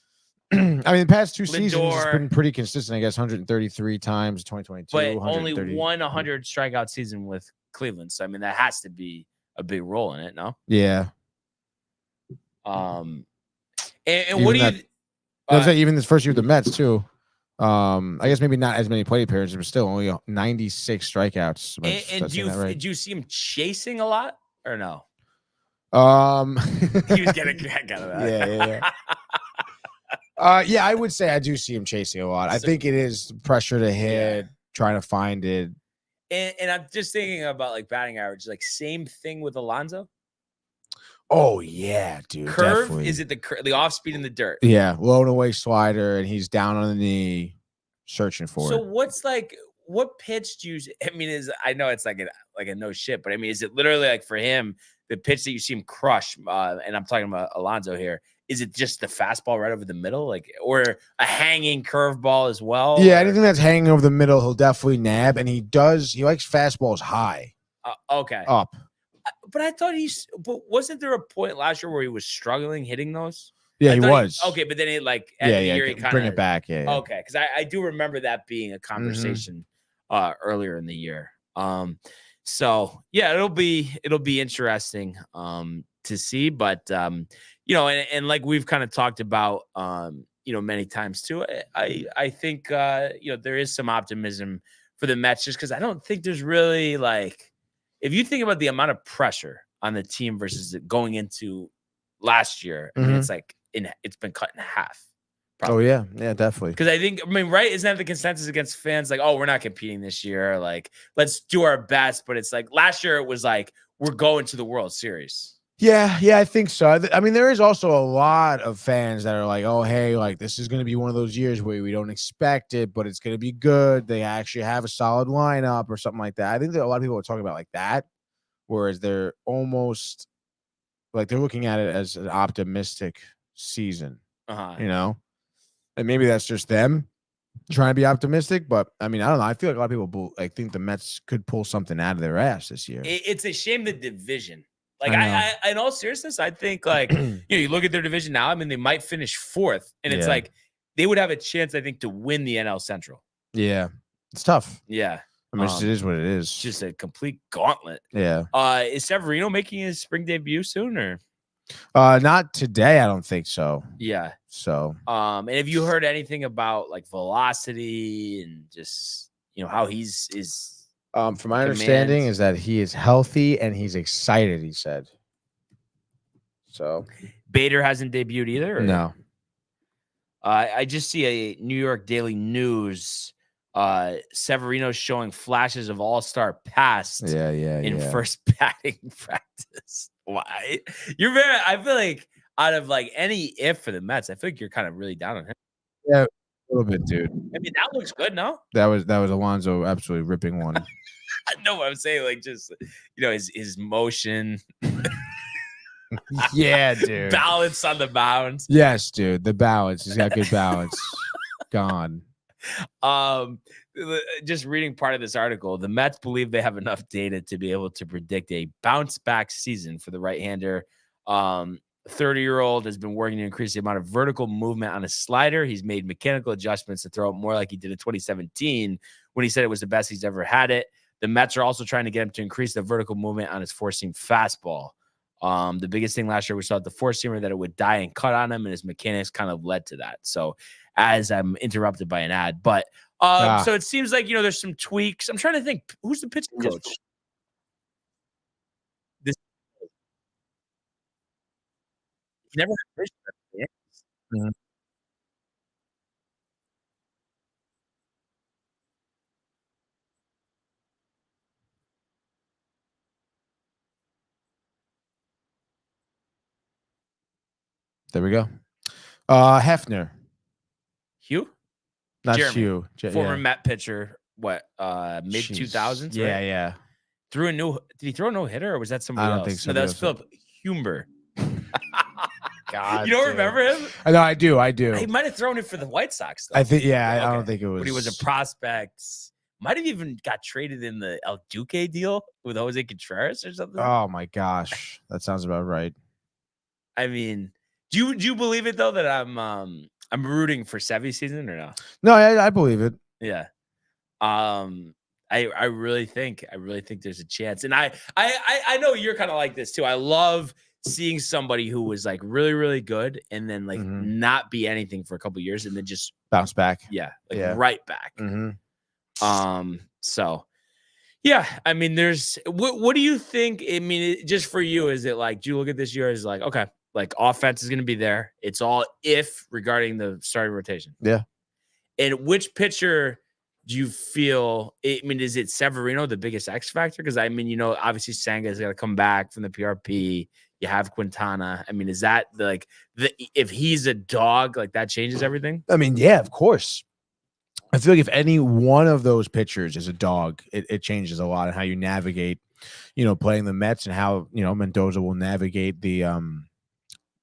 I mean, the past two seasons has been pretty consistent. I guess 133 times 2022, but only 100 strikeout season with Cleveland. So I mean, that has to be a big role in it, no? Yeah. And what do you? I was saying even this first year with the Mets too. I guess maybe not as many plate appearances, but still only 96 strikeouts. And do you see him chasing a lot or no? He was getting a crack out of that. Yeah. Yeah, I would say I do see him chasing a lot. I think it is pressure to hit, trying to find it. And I'm just thinking about like batting average, like same thing with Alonso. Oh yeah, dude. Curve, definitely. is it the off speed in the dirt? Yeah, low and away slider, and he's down on the knee, searching for it. So what pitch do you? I mean, I know it's like a no shit, but I mean, is it literally like for him the pitch that you see him crush? And I'm talking about Alonso here. Is it just the fastball right over the middle, like, or a hanging curveball as well? Yeah, anything that's hanging over the middle, he'll definitely nab, and he likes fastballs high. Okay, up. But I thought but wasn't there a point last year where he was struggling hitting those? Yeah, he was. Okay, but then it like at the year he kind of bring it back. Yeah. Okay, because I do remember that being a conversation earlier in the year. So yeah, it'll be interesting to see, but you know, and like we've kind of talked about you know, many times too. I think you know, there is some optimism for the Mets just because I don't think there's really like, if you think about the amount of pressure on the team versus going into last year, I mean, it's like it's been cut in half. Probably. Oh yeah, definitely. Because I mean, right? Isn't that the consensus against fans? Like, oh, we're not competing this year. Like, let's do our best. But it's like last year, it was like we're going to the World Series. Yeah, I think so. I mean, there is also a lot of fans that are like, oh, hey, like this is going to be one of those years where we don't expect it, but it's going to be good. They actually have a solid lineup or something like that. I think that a lot of people are talking about like that, whereas they're almost like they're looking at it as an optimistic season, you know? And maybe that's just them trying to be optimistic, but I mean, I don't know. I feel like a lot of people think the Mets could pull something out of their ass this year. It's a shame the division. Like I in all seriousness, I think like you know, you look at their division now. I mean, they might finish 4th, and it's like they would have a chance, I think, to win the NL Central. Yeah, it's tough. Yeah, I mean, it is what it is. It's just a complete gauntlet. Yeah. Is Severino making his spring debut soon or? Not today. I don't think so. Yeah. So. And have you heard anything about like velocity and just you know how he's is? From my understanding is that he is healthy and he's excited, he said. So Bader hasn't debuted either? Or? No. I just see a New York Daily News Severino showing flashes of all-star past in first batting practice. Why? I feel like out of like any if for the Mets, I feel like you're kind of really down on him. Yeah, a little bit, dude. I mean, that looks good, no? That was Alonso absolutely ripping one. I know what I'm saying, like just you know, his motion. Yeah, dude. Balance on the mound. Yes, dude. The balance. He's got good balance. Gone. Just reading part of this article, the Mets believe they have enough data to be able to predict a bounce back season for the right-hander. 30-year-old has been working to increase the amount of vertical movement on his slider. He's made mechanical adjustments to throw it more like he did in 2017 when he said it was the best he's ever had it. The Mets are also trying to get him to increase the vertical movement on his four-seam fastball. The biggest thing last year we saw at the four-seamer that it would die and cut on him, and his mechanics kind of led to that. So as I'm interrupted by an ad, but so it seems like, there's some tweaks. I'm trying to think, who's the pitching coach? This he never had pitched for the Yankees. Mhm. There we go. Hefner, Hugh, not Jeremy, Hugh. former Yeah. Met pitcher. What mid Jeez. 2000s? Yeah, right? yeah. Did he throw a no hitter or was that somebody I don't else? think so. No, that was Somebody Philip Humber. God, You don't dude. remember him? I know. I do. He might have thrown it for the White Sox. Though. I think. Yeah. I Okay. don't think it was. But he was a prospect. Might have even got traded in the El Duque deal with Jose Contreras or something. Oh my gosh, that sounds about right. I mean, do you believe it though that I'm rooting for Sevy's season or no? No, I believe it. Yeah. I really think there's a chance. And I know you're kind of like this too. I love seeing somebody who was like really, really good and then like not be anything for a couple years and then just Bounce back. right back. So yeah, I mean, there's what do you think? I mean, just for you, is it like, do you look at this year as like, okay, like offense is going to be there. It's all if regarding the starting rotation. Yeah. And which pitcher do you feel? I mean, is it Severino the biggest X factor? Because I mean, obviously Senga's got to come back from the PRP. You have Quintana. I mean, is that if he's a dog, like that changes everything? I mean, yeah, of course. I feel like if any one of those pitchers is a dog, it changes a lot in how you navigate, playing the Mets and how Mendoza will navigate the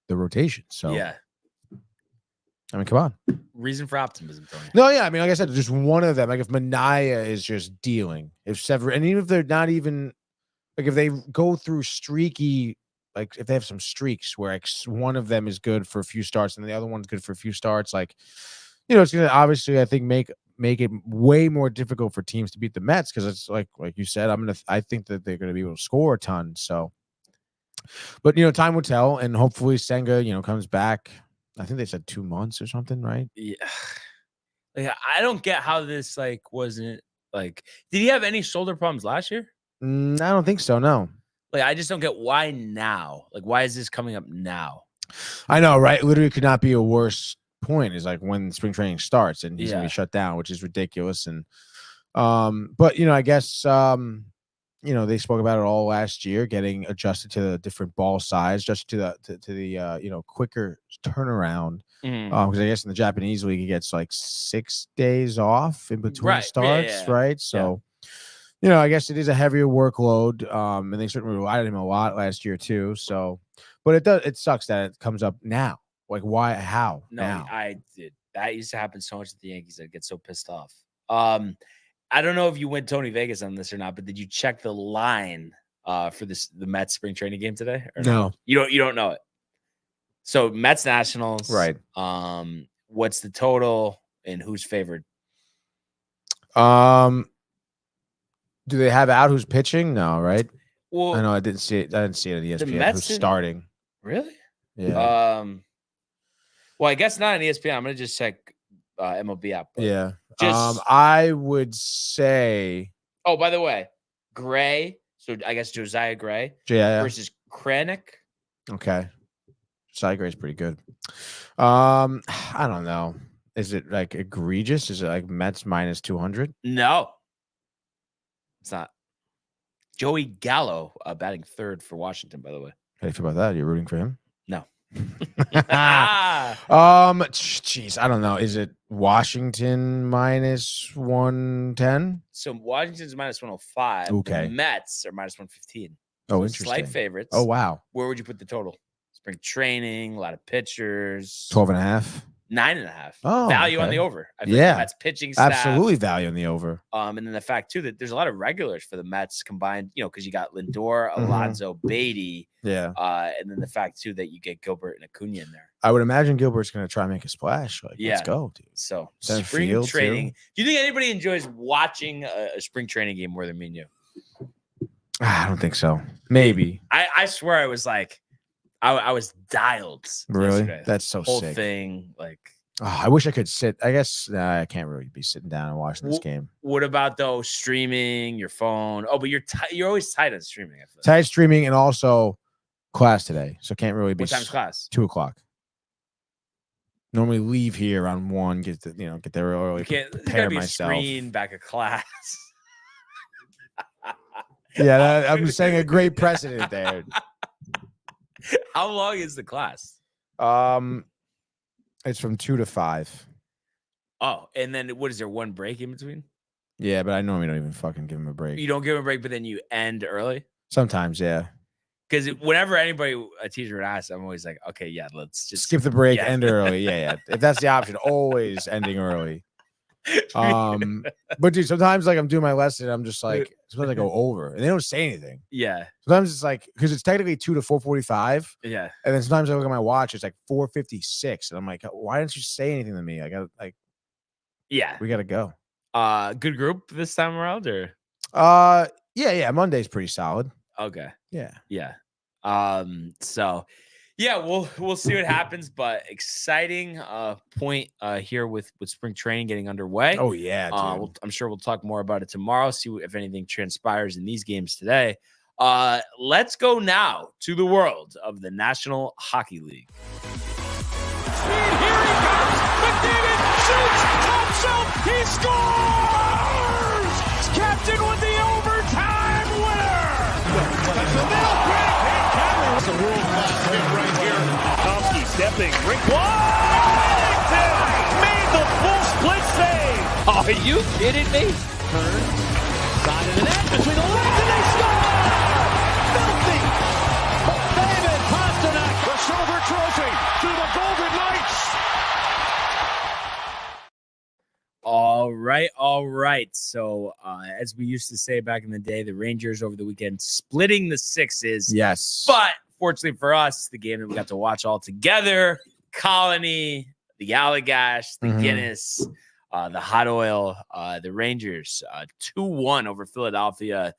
rotation. So yeah, I mean, come on. Reason for optimism, Tony. No, yeah. I mean, like I said, just one of them. Like if Manaea is just dealing, and even if they're not even, like if they go through streaky, like if they have some streaks where like one of them is good for a few starts and the other one's good for a few starts, like, it's going to obviously, I think, make it way more difficult for teams to beat the Mets because it's like you said, I think that they're going to be able to score a ton. So, but time will tell, and hopefully Senga, comes back. I think they said 2 months or something, right? Yeah. Like, I don't get how this wasn't did he have any shoulder problems last year? I don't think so. No. Like, I just don't get why now. Like, why is this coming up now? I know, right? Literally could not be a worse point is like when spring training starts and he's gonna be shut down, which is ridiculous. And but I guess they spoke about it all last year, getting adjusted to the different ball size, adjusted to the quicker turnaround. Because I guess in the Japanese league he gets like 6 days off in between starts, right? So I guess it is a heavier workload. And they certainly relied on him a lot last year too. So, but it sucks that it comes up now. Like why? How? No, now? I did. That used to happen so much with the Yankees. I'd get so pissed off. I don't know if you went Tony Vegas on this or not, but did you check the line for the Mets spring training game today? Or no, you don't know it. So Mets Nationals, right? What's the total and who's favored? Do they have out who's pitching? No, right? Well, I know I didn't see it. I didn't see it at ESPN. Mets Who's starting? Really? Yeah. Well, I guess not on ESPN. I'm gonna just check MLB app. Yeah. Just, I would say. Oh, by the way, Gray. So I guess Josiah Gray versus Kranick. Okay. Josiah Gray's pretty good. I don't know. Is it like egregious? Is it like Mets minus 200? No, it's not. Joey Gallo batting third for Washington, by the way. How do you feel about that? You're rooting for him? No. Jeez, I don't know. Is it Washington minus 110? So Washington's minus 105. Okay. The Mets are minus 115. Oh, So interesting. slight favorites. Oh, wow. Where would you put the total? Spring training, a lot of pitchers. 12 and a half. 9.5. Oh, value on okay. the over. I think Yeah. the Mets pitching staff. Absolutely value in the over. And then the fact too that there's a lot of regulars for the Mets combined, because you got Lindor, Mhm. Alonso, Beatty, Yeah. and then the fact too that you get Gilbert and Acuna in there. I would imagine Gilbert's going to try and make a splash. Like, Yeah. let's go, dude. So Center spring field, training. too. Do you think anybody enjoys watching a spring training game more than me and you? I don't think so. Maybe. I swear I was like, I was dialed. Really? Yesterday. That's so Whole sick. thing, like. Oh, I wish I could sit. I guess I can't really be sitting down and watching this game. What about though streaming your phone? Oh, but you're always tight on streaming. I feel Tight streaming and also class today, so can't really be. What time's class? 2:00. Normally leave here around 1. Get there early. You can't. There's prepare gotta be myself. a screen back of class. Yeah, I'm setting a great precedent there. How long is the class? It's from 2 to 5. Oh, and then what is there? One break in between? Yeah, but I normally don't even fucking give him a break. You don't give them a break, but then you end early. Sometimes, yeah. Because whenever a teacher would ask, I'm always like, okay, yeah, let's just Skip the break, yeah. end early. Yeah. If that's the option, always ending early. But dude, sometimes like I'm doing my lesson, I'm just like, sometimes I go over and they don't say anything. Yeah. Sometimes it's like, because it's technically 2 to 4:45. Yeah. And then sometimes I look at my watch, it's like 4:56. And I'm like, why didn't you say anything to me? I got Yeah. we gotta go. Good group this time around, or Yeah. Monday's pretty solid. okay. Yeah. Yeah. So yeah, we'll see what happens, but exciting point here with spring training getting underway. Oh yeah, dude. I'm sure we'll talk more about it tomorrow, see if anything transpires in these games today. Let's go now to the world of the National Hockey League. Here he comes. McDavid shoots. Top shelf. He scores. Captain with the overtime winner. That's the middle. Great hit. That's a world-class hit right here. Tomsky stepping. Rick Washington made the full split save. Are you kidding me? Turn. Side of the net. Between the legs and they score. Filthy. David Pasternak. The silver trophy to the Golden Knights. All right. So, as we used to say back in the day, the Rangers over the weekend splitting the sixes. Yes. But fortunately for us, the game that we got to watch all together, Colony, the Allagash, the Guinness, the Hot Oil, the Rangers, 2-1 over Philadelphia.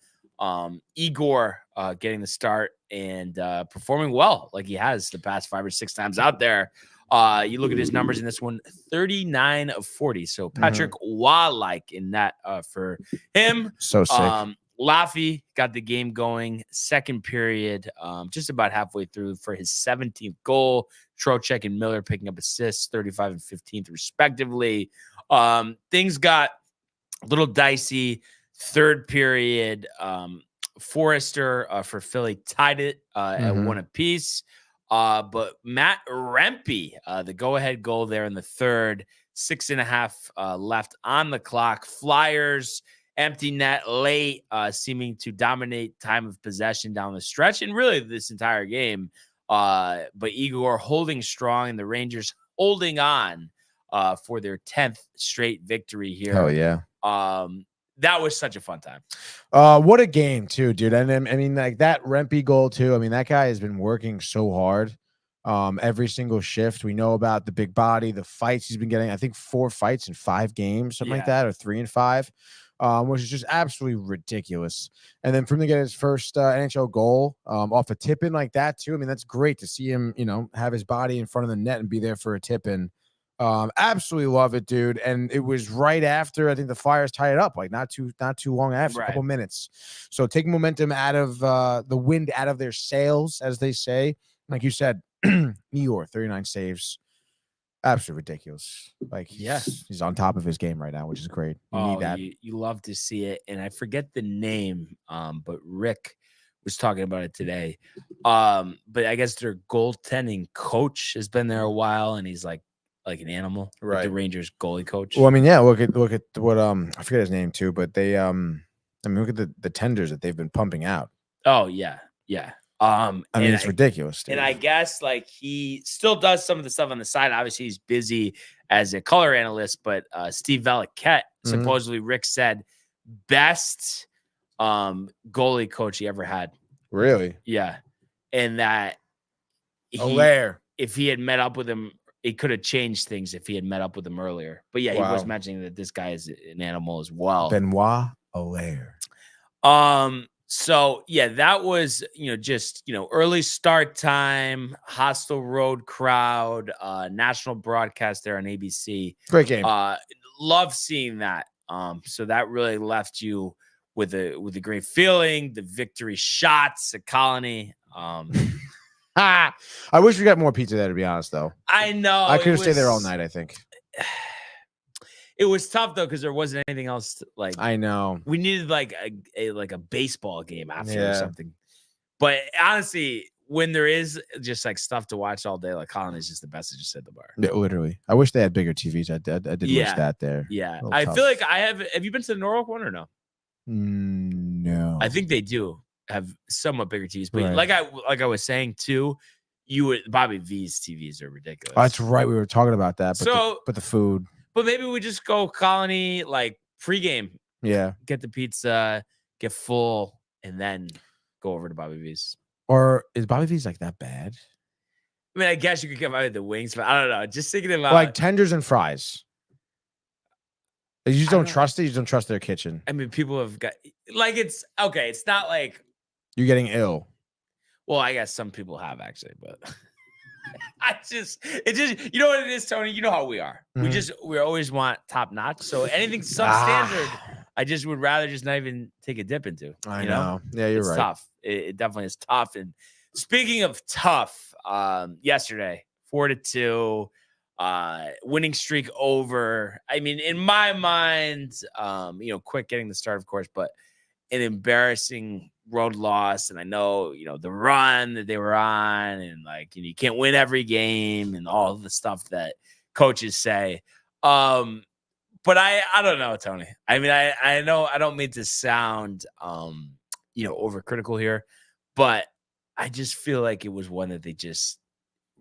Igor getting the start and performing well like he has the past 5 or 6 times out there. You look at his numbers in this one, 39 of 40. So Patrick Waugh-like in that for him. So sick. Laffy got the game going. Second period, just about halfway through for his 17th goal. Trocheck and Miller picking up assists, 35 and 15th respectively. Things got a little dicey. Third period, Forrester for Philly tied it at 1 apiece. But Matt Rempe, the go-ahead goal there in the third, 6.5 left on the clock. Flyers, empty net late, seeming to dominate time of possession down the stretch and really this entire game. But Igor holding strong and the Rangers holding on for their 10th straight victory here. Oh, yeah. That was such a fun time. What a game too, dude. And I mean, like that Rempe goal too. I mean, that guy has been working so hard. Every single shift. We know about the big body, the fights he's been getting. I think 4 fights in 5 games, something like that, or 3 in 5, which is just absolutely ridiculous. And then for him to get his first NHL goal off a tip-in like that too. I mean, that's great to see him, have his body in front of the net and be there for a tip-in. Absolutely love it, dude. And it was right after I think the Flyers tied it up, like not too long after, a couple minutes. So taking momentum out of the wind out of their sails, as they say. Like you said, Igor, 39 saves. Absolutely ridiculous. Like he's on top of his game right now, which is great. You need that. You love to see it. And I forget the name, but Rick was talking about it today. But I guess their goaltending coach has been there a while, and he's like an animal, right? Like the Rangers goalie coach. Well, I mean, yeah. Look at what I forget his name too, but they look at the tenders that they've been pumping out. Oh yeah. I mean, it's ridiculous, dude. And I guess like he still does some of the stuff on the side. Obviously, he's busy as a color analyst, but Steve Valiquette, supposedly Rick said, best goalie coach he ever had. Really? Yeah. And that if he had met up with him, it could have changed things if he had met up with him earlier. But yeah, he was mentioning that this guy is an animal as well. Benoit Allaire. So yeah, that was, just, early start time, hostile road crowd, national broadcast there on ABC. Great game. Love seeing that. So that really left you with a great feeling. The victory shots at Colony. I wish we got more pizza there, to be honest, though. I know. I could have stayed there all night, I think. It was tough though, because there wasn't anything else I know. We needed like a baseball game after or something. But honestly, when there is just like stuff to watch all day, like Colony is just the best to just sit at the bar. Yeah, literally. I wish they had bigger TVs. I did wish that there. Yeah. I feel like have you been to the Norwalk one or no? No. I think they do have somewhat bigger TVs. But Right. like I was saying too, Bobby V's TVs are ridiculous. Oh, that's right. We were talking about that. But the food. But maybe we just go Colony like pregame. Yeah. Get the pizza, get full, and then go over to Bobby V's. Or is Bobby V's like that bad? I mean, I guess you could get the wings, but I don't know. Just thinking about like tenders and fries. You just don't trust it. You just don't trust their kitchen. I mean, people have got it's okay. It's not like you're getting ill. Well, I guess some people have actually, but you know what it is, Tony? You know how we are. Mm-hmm. We always want top notch. So anything substandard, I just would rather just not even take a dip into. I know. Yeah, you're right. It's tough. It definitely is tough. And speaking of tough, yesterday, 4-2, winning streak over. I mean, in my mind, Quick getting the start, of course, but an embarrassing road loss. And I know, the run that they were on and you can't win every game and all the stuff that coaches say. But I don't know, Tony. I mean, I know I don't mean to sound, overcritical here, but I just feel like it was one that they just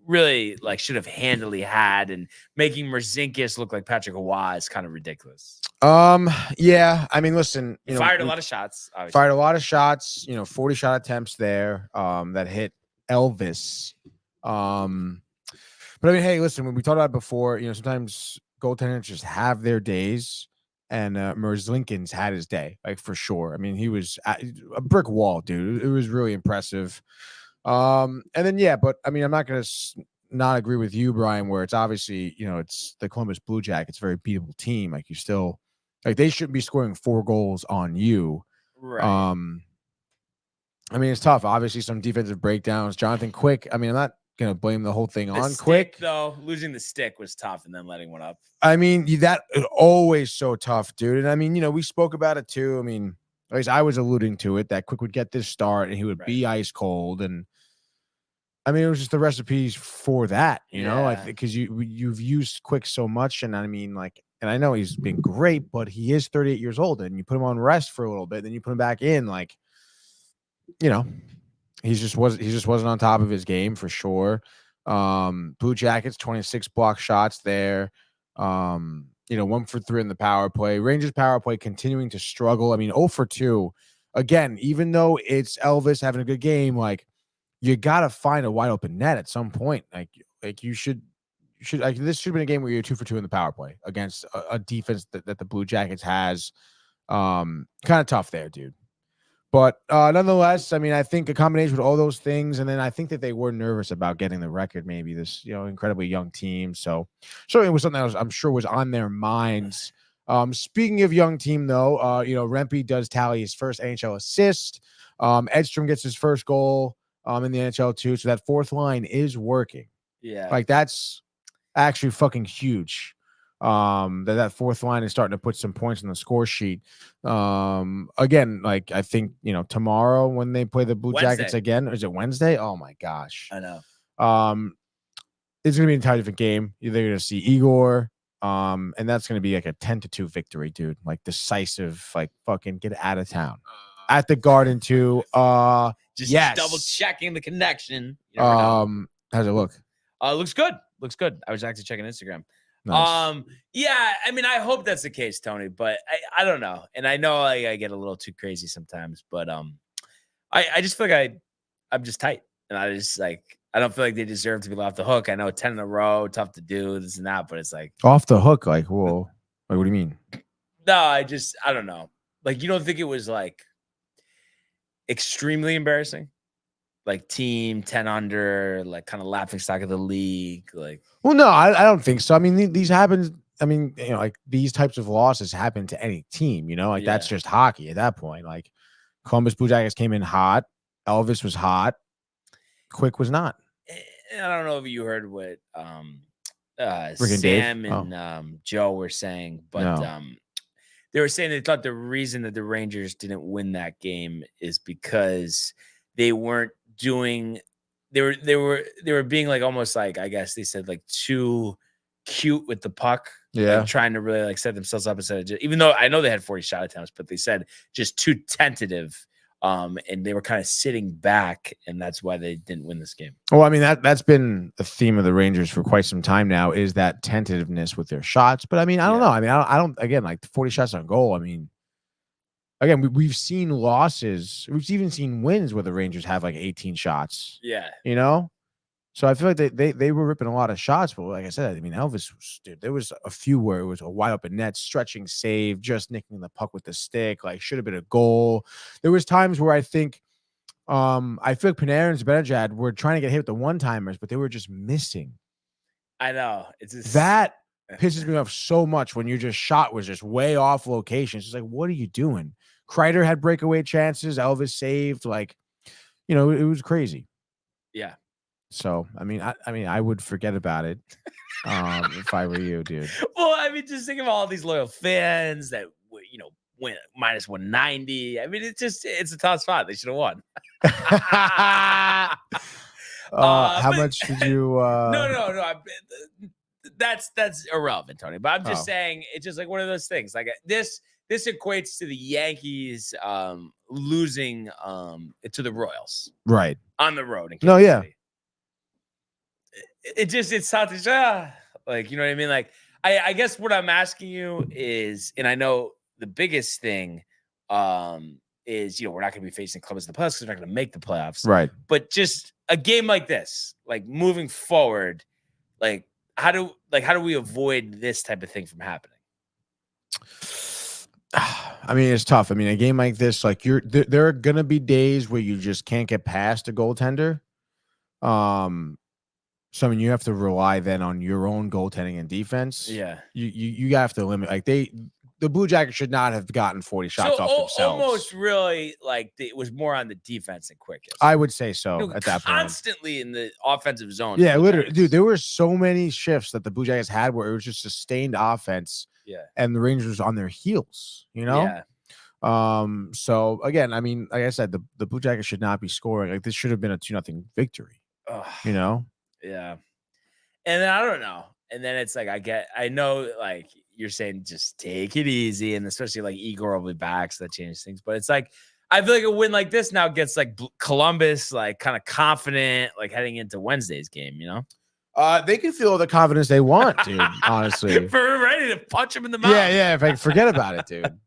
really should have handily had, and making Merzinkus look like Patrick Roy is kind of ridiculous. Yeah. I mean, listen, fired a lot of shots. Obviously. Fired a lot of shots. 40 shot attempts there. That hit Elvis. But I mean, hey, listen, when we talked about it before, sometimes goaltenders just have their days, and Merzlikins had his day, for sure. I mean, he was a brick wall, dude. It was really impressive. And then, yeah, but I mean, I'm not going to not agree with you, Brian, where it's obviously, it's the Columbus Blue Jackets, very beatable team. You still, they shouldn't be scoring 4 goals on you. Right. I mean, it's tough. Obviously, some defensive breakdowns. Jonathan Quick, I mean, I'm not going to blame the whole thing on Quick. Though, losing the stick was tough, and then letting one up. I mean, that is always so tough, dude. And I mean, we spoke about it too. I mean, at least I was alluding to it, that Quick would get this start and he would be ice cold. And I mean, it was just the recipes for that, you know, I think, because you've used Quick so much. And I mean, and I know he's been great, but he is 38 years old, and you put him on rest for a little bit, then you put him back in, he just wasn't on top of his game for sure. Blue Jackets, 26 block shots there. 1 for 3 in the power play. Rangers power play continuing to struggle. I mean, 0 for 2. Again, even though it's Elvis having a good game, you got to find a wide open net at some point. You should this should have been a game where you're 2 for 2 in the power play against a defense that the Blue Jackets has. Kind of tough there, dude. But nonetheless, I mean, I think a combination with all those things, and then I think that they were nervous about getting the record, maybe this, incredibly young team. So certainly it was something that I'm sure was on their minds. Speaking of young team, though, Rempe does tally his first NHL assist. Edstrom gets his first goal in the NHL too. So that fourth line is working. Yeah. That's actually fucking huge. That fourth line is starting to put some points on the score sheet. Again, I think, tomorrow when they play the Blue Jackets again, is it Wednesday? Oh my gosh. I know. It's going to be an entirely different game. You're going to see Igor. And that's going to be a 10-2 victory, dude. Decisive, fucking get out of town at the Garden too. Just Yes. double checking the connection. You never know. How's it look? Looks good. Looks good. I was actually checking Instagram. Nice. Yeah, I mean, I hope that's the case, Tony, but I don't know. And I know I get a little too crazy sometimes, but I just feel like I'm just tight. And I just like I don't feel like they deserve to be let off the hook. I know 10 in a row, tough to do, this and that, but it's like Off the hook, like, whoa. Like, what do you mean? no, I don't know. Like, you don't think it was like extremely embarrassing? Like team 10 under, like kind of laughing stock of the league. Like, Well, no, I don't think so. I mean, these happen. I mean, like these types of losses happen to any team, like that's Yeah. just hockey at that point. Like Columbus Blue Jackets came in hot. Elvis was hot. Quick was not. I don't know if you heard what Dave? Sam and Joe were saying, but No. they were saying they thought the reason that the Rangers didn't win that game is because they weren't doing they were being like almost like, I guess they said, like too cute with the puck. Yeah. Like trying to really like set themselves up instead of just, even though I know they had 40 shot attempts, but they said just too tentative. And they were kind of sitting back, and that's why they didn't win this game. Well, I mean, that's been a theme of the Rangers for quite some time now, is that tentativeness with their shots. But I mean, I don't know. I mean, I don't again, like 40 shots on goal. I mean, again, we've seen losses. We've even seen wins where the Rangers have like 18 shots. Yeah. So I feel like they were ripping a lot of shots, but like I said, I mean, Elvis, dude, there was a few where it was a wide open net, stretching save, just nicking the puck with the stick, like should have been a goal. There was times where I think, I feel like Panarin and Zibanejad were trying to get hit with the one-timers, but they were just missing. I know. It's just, that pisses me off so much when your just shot was just way off location. It's just like, what are you doing? Kreider had breakaway chances. Elvis saved, like, it was crazy. Yeah. So, I mean, I would forget about it if I were you, dude. Well, I mean, just think of all these loyal fans that, win minus 190. I mean, it's a tough spot. They should have won. How much did you? No. That's irrelevant, Tony. But I'm just saying, it's just like one of those things. Like this equates to the Yankees losing to the Royals, right, on the road. No, yeah. City. It's Southeast, like, you know what I mean? Like, I guess what I'm asking you is, and I know the biggest thing is, we're not going to be facing Columbus in the playoffs because we're not going to make the playoffs. Right. But just a game like this, like moving forward, like how do we avoid this type of thing from happening? I mean, it's tough. I mean, a game like this, like there are going to be days where you just can't get past a goaltender. So I mean, you have to rely then on your own goaltending and defense. Yeah, you have to limit. Like the Blue Jackets should not have gotten 40 shots off themselves. Almost really, like it was more on the defense than quickest. I would say so at that point. Constantly in the offensive zone. Yeah, literally, dude. There were so many shifts that the Blue Jackets had where it was just sustained offense. Yeah, and the Rangers on their heels. Yeah. So again, I mean, like I said, the Blue Jackets should not be scoring. Like this should have been a 2-0 victory. Yeah. And then I don't know. And then it's like, I know, like you're saying, just take it easy. And especially like Igor will be back, so that changes things. But it's like, I feel like a win like this now gets like Columbus, like kind of confident, like heading into Wednesday's game, They can feel all the confidence they want, dude, honestly. We're ready to punch him in the mouth. Yeah. If I forget about it, dude.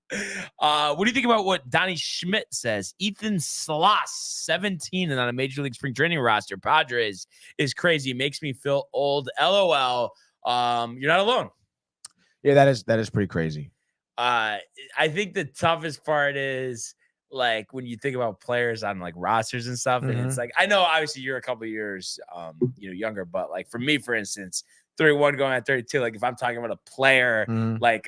What do you think about what Donnie Schmidt says? Ethan Sloss, 17 and on a Major League Spring Training roster. Padres is crazy. Makes me feel old. LOL. You're not alone. Yeah, that is pretty crazy. I think the toughest part is like when you think about players on like rosters and stuff, and it's like, I know obviously you're a couple of years younger, but like for me, for instance, 31 going at 32, like if I'm talking about a player like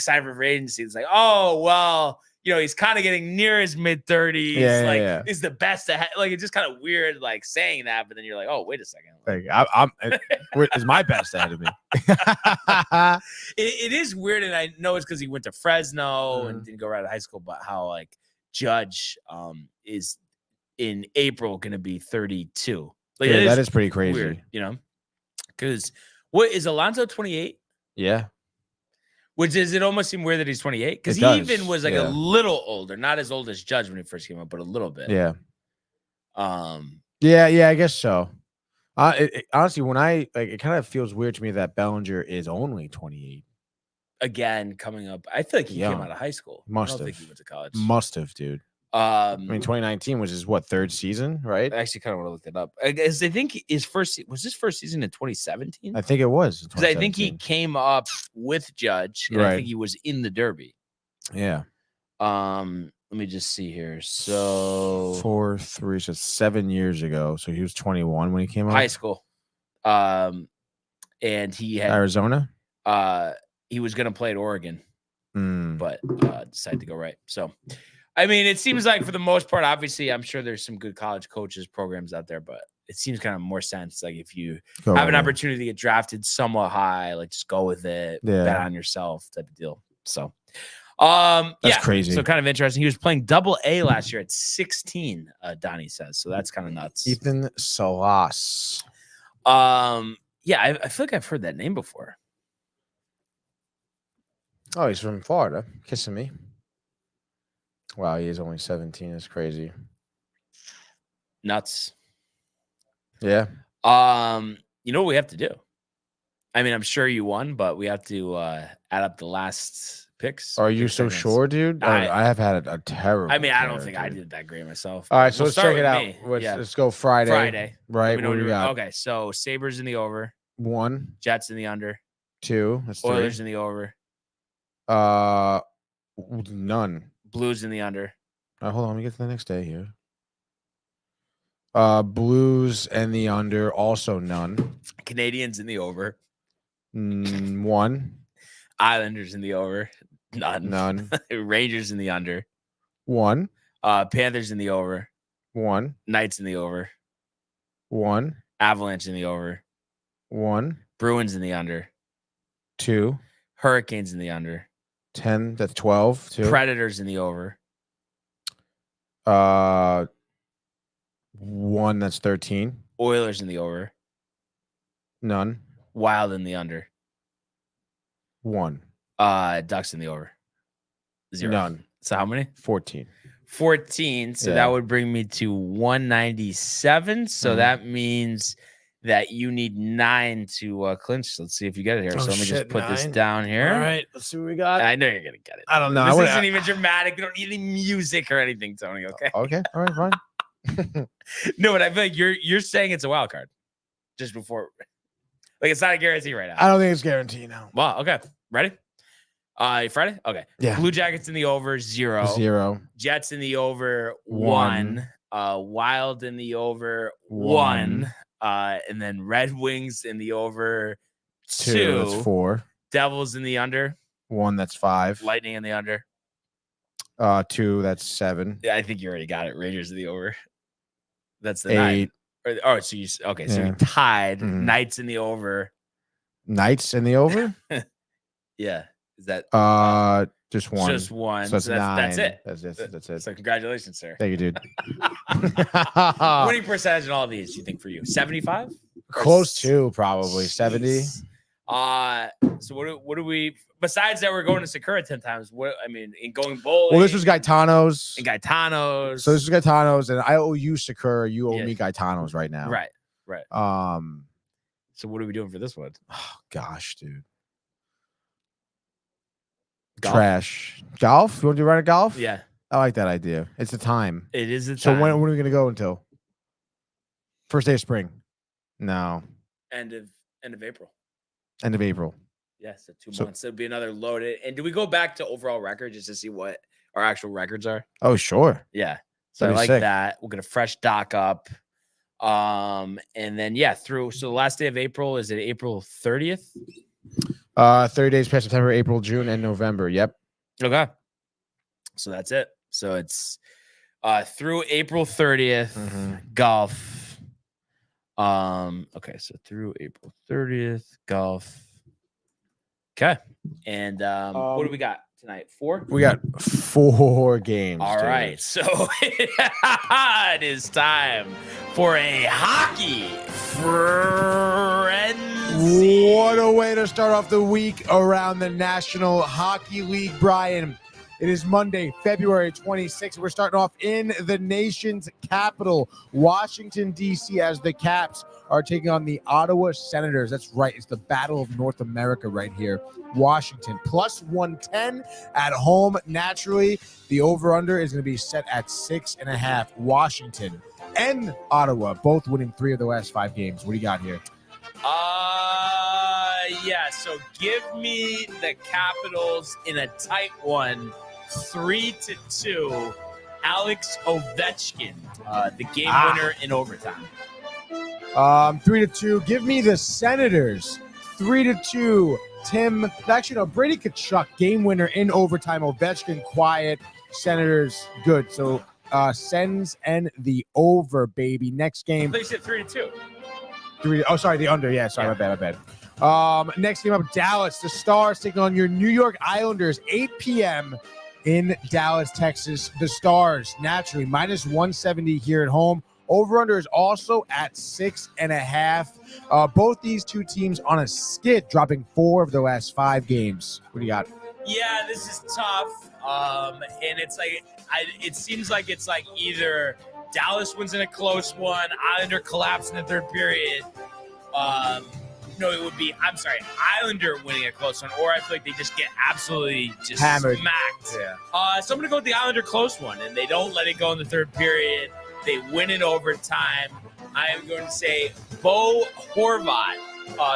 signed for free agency, it's like, oh well, he's kind of getting near his mid-30s, is the best ahead. Like it's just kind of weird like saying that, but then you're like, oh wait a second, like I'm is my best ahead of me. It is weird, and I know it's because he went to Fresno and didn't go right out of high school, but how like Judge is in April going to be 32. Like, that is pretty crazy. Weird, because what is Alonso 28? Yeah. Which is, it almost seemed weird that he's 28 because he even was like a little older, not as old as Judge when he first came up, but a little bit. Yeah. Yeah, I guess so. Honestly, when it kind of feels weird to me that Bellinger is only 28. Again, coming up, I feel like he came Young. out of high school. I Must don't think have. he went to college. Must have, dude. I mean, Um, 2019 was his third season, right? I actually kind of want to look it up. I guess I think his first season in 2017. I think it was Because I think he 2017. came up with Judge, and I Right. think he was in the Derby. Yeah. Let me just see here. So 4, 3, so 7 years ago. So he was 21 when he came up. high school. And he had Arizona. he was gonna play at Oregon, Mm. but decided to go right. So I mean, it seems like for the most part, obviously, I'm sure there's some good college coaches programs out there, but it seems kind of more sense like if you Go have an right. opportunity to get drafted somewhat high, like just go with it, Yeah. bet on yourself type of deal. So That's yeah, crazy. So kind of interesting. He was playing Double-A last year at 16, Donnie says. So that's kind of nuts. Ethan Salas. Yeah, I feel like I've heard that name before. Oh, he's from Florida. Kissing me. Wow, he is only 17. That's crazy. Nuts. Yeah. You know what we have to do? I mean, I'm sure you won, but we have to add up the last picks. Are you pick so segments. sure, dude? I have had a terrible. I mean, I don't year, think I dude. did that great myself. All right, but so we'll let's start check it with out. me. Let's go Friday. Friday. Right. Let me know What do we when got? Okay, so Sabres in the over, 1, Jets in the under, 2. That's 3. Oilers in the over, None. Blues in the under, Hold on, let me get to the next day here. Blues and the under, also none. Canadians in the over, 1, Islanders in the over, none. Rangers in the under, 1, Panthers in the over, 1, Knights in the over, 1, Avalanche in the over, 1, Bruins in the under, 2, Hurricanes in the under, 10. That's 12. 2. Predators in the over, 1. That's 13. Oilers in the over, None. Wild in the under, 1. Ducks in the over, 0. None. So how many? 14. 14. So Yeah. that would bring me to 197. So Mhm. that means that you need 9 to clinch. Let's see if you get it here. Oh, So let me just shit, put this 9. down here. All right, let's see what we got. I know you're gonna get it. I don't know. This isn't even dramatic. You don't need any music or anything, Tony. Okay. Okay. All right. Fine. No, but I feel like you're saying it's a wild card just before. Like it's not a guarantee right now. I don't think it's guaranteed now. Wow. Okay. Ready? Friday? Okay. Yeah. Blue Jackets in the over, 0. 0. Jets in the over, 1. 1. Wild in the over, 1. 1. And then Red Wings in the over, 2. That's 4. Devils in the under, 1. That's 5. Lightning in the under. 2. That's 7. Yeah, I think you already got it. Rangers in the over. That's the 8. 9. Oh, so you okay? So Yeah. you tied. Mhm. Knights in the over. Knights in the over. Yeah, is that Just 1. just one? So that's 9. That's it. That's it. So congratulations, sir. Thank you, dude. Winning percentage in all of these, you think for you 75? Close to probably 70. So what do we besides that we're going to Sakura 10 times? What I mean, in going bowling. Well, this was Gaetano's. in Gaetano's. So this is Gaetano's, and I owe you Sakura. You owe Yeah. me Gaetano's right now. right. So So what are we doing for this one? oh, gosh, dude. Golf? Trash. Golf? You want to do right at golf? Yeah, I like that idea. It's the time. it is. So when are we gonna go until? First day of spring? No. end of April. End of April. Yeah, so 2 So- months. It'll be another loaded. And do we go back to overall record just to see what our actual records are? Oh, sure. Yeah. So I That'd be like sick. that. We'll get a fresh doc up. And then so the last day of April is it April 30th? 30 days past September, April, June, and November. Yep. Okay. So that's it. So it's through April 30th, Mhm. golf. Okay, so through April 30th, golf. Okay. And what do we got tonight? 4? We got 4 games. All dude. right. So it is time for a hockey frenzy. What a way to start off the week around the National Hockey League, Brian. It is Monday, February 26th. We're starting off in the nation's capital, Washington, D.C., as the Caps are taking on the Ottawa Senators. That's right. It's the Battle of North America right here. Washington, plus 110 at home. Naturally, the over-under is going to be set at 6.5. Washington and Ottawa, both winning 3 of the last 5 games. What do you got here? Yeah, so give me the Capitals in a tight one, 3-2. Alex Ovechkin, the game winner in overtime. 3-2. Give me the Senators, 3-2. Brady Tkachuk, game winner in overtime. Ovechkin, quiet. Senators, good. So, Sens and the over, baby. Next game. I thought you said 3-2. The under. Yeah, sorry, my bad. Next game up, Dallas. The Stars taking on your New York Islanders, 8 p.m. in Dallas, Texas. The Stars, naturally, minus 170 here at home. Over-under is also at 6.5. Both these two teams on a skid, dropping 4 of their last 5 games. What do you got? Yeah, this is tough. And it's like, it seems like it's like either Dallas wins in a close one, Islander collapse in the third period. No, it would be, Islander winning a close one, or I feel like they just get absolutely just hammered, smacked. Yeah. So I'm going to go with the Islander close one, and they don't let it go in the third period. They win in overtime. I am going to say Bo Horvat,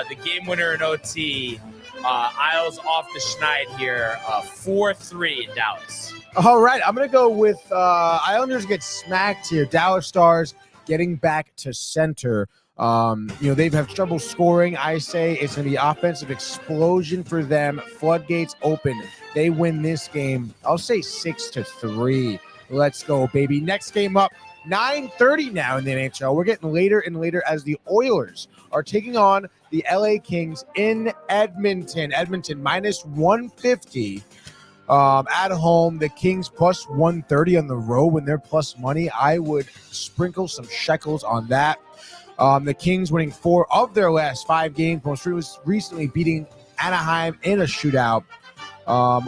the game winner in OT. Isles off the schneid here, 4-3 in Dallas. All right, I'm going to go with Islanders get smacked here. Dallas Stars getting back to center. They've had trouble scoring. I say it's going to be offensive explosion for them. Floodgates open. They win this game. I'll say 6-3. Let's go, baby. Next game up, 9:30 now in the NHL. We're getting later and later as the Oilers are taking on the LA Kings in Edmonton. Edmonton minus 150. At home, the Kings plus 130 on the road. When they're plus money, I would sprinkle some shekels on that. The Kings winning 4 of their last 5 games, most recently beating Anaheim in a shootout.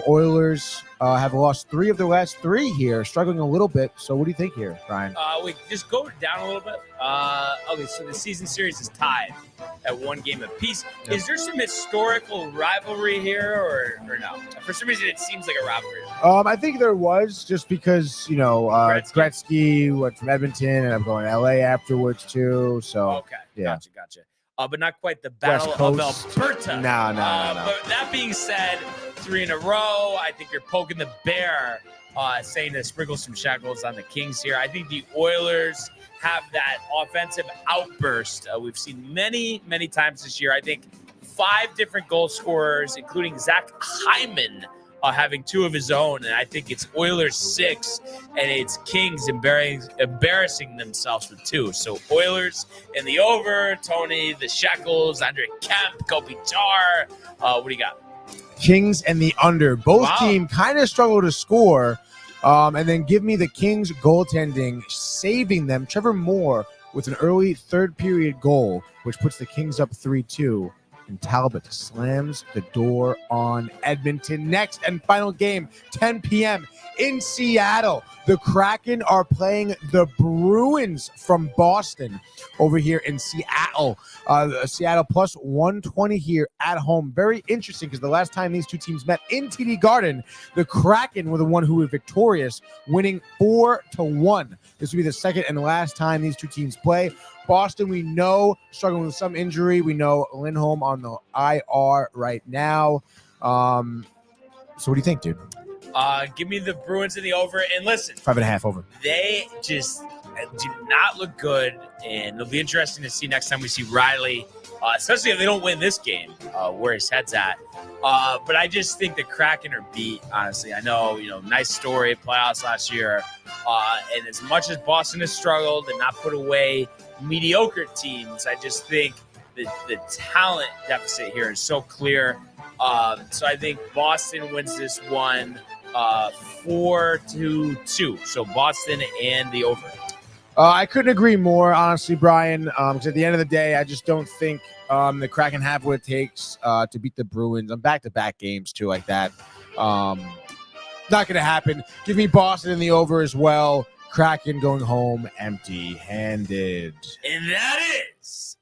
Oilers have lost 3 of their last 3 here, struggling a little bit. So what do you think here, Brian? Wait, just go down a little bit. Okay, so the season series is tied at 1 game apiece. Yep. Is there some historical rivalry here or no? For some reason, it seems like a rivalry. I think there was, just because, Gretzky went from Edmonton and I'm going to LA afterwards too. So Okay, yeah. Gotcha. But not quite the Battle of Alberta. No. But that being said, 3 in a row. I think you're poking the bear, saying to sprinkle some shekels on the Kings here. I think the Oilers have that offensive outburst we've seen many, many times this year. I think 5 different goal scorers, including Zach Hyman, having 2 of his own. And I think it's Oilers 6 and it's Kings embarrassing themselves with 2. So Oilers in the over, Tony, the shekels, Andre Kemp, Kopitar. What do you got? Kings and the under. Both team kind of struggle to score. And then give me the Kings goaltending, saving them. Trevor Moore with an early third period goal, which puts the Kings up 3-2. And Talbot slams the door on Edmonton. Next and final game, 10 p.m. in Seattle. The Kraken are playing the Bruins from Boston over here in Seattle. Seattle plus 120 here at home. Very interesting because the last time these two teams met in TD Garden, the Kraken were the one who was victorious, winning 4-1. This will be the second and last time these two teams play. Boston, we know, struggling with some injury. We know Lindholm on the IR right now. So what do you think, dude? Give me the Bruins in the over. And listen, 5.5 over. They just do not look good. And it'll be interesting to see next time we see Riley, especially if they don't win this game, where his head's at. But I just think the Kraken are beat, honestly. I know, nice story, playoffs last year. And as much as Boston has struggled and not put away mediocre teams, I just think the talent deficit here is so clear. So I think Boston wins this one 4-2. So Boston and the over. I couldn't agree more, honestly, Brian. Because at the end of the day, I just don't think the Kraken have what it takes to beat the Bruins on back-to-back games too, like that. Not going to happen. Give me Boston in the over as well. Kraken going home empty-handed. And that is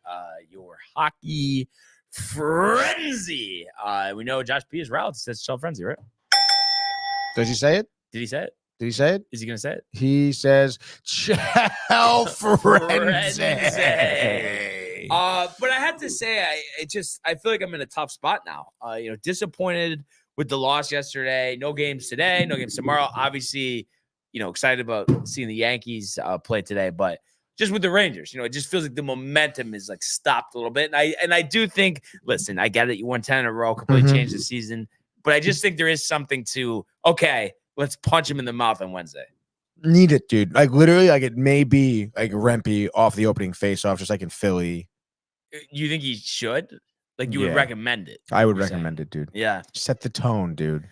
your hockey frenzy. We know Josh P is riled. He says Shell Frenzy, right? Does he say it? Did he say it? Did he say it? Is he going to say it? He says Shell Frenzy. But I have to say, I feel like I'm in a tough spot now. Disappointed with the loss yesterday. No games today, no games tomorrow. Obviously, excited about seeing the Yankees play today, but just with the Rangers, it just feels like the momentum is like stopped a little bit. And I do think, listen, I get it. You won 10 in a row, completely changed the season, but I just think there is something to, okay, let's punch him in the mouth on Wednesday. Need it, dude. Like literally, like it may be like Rempe off the opening face-off, just like in Philly. You think he should? Like you would recommend it? I would recommend it, dude. Yeah. Set the tone, dude.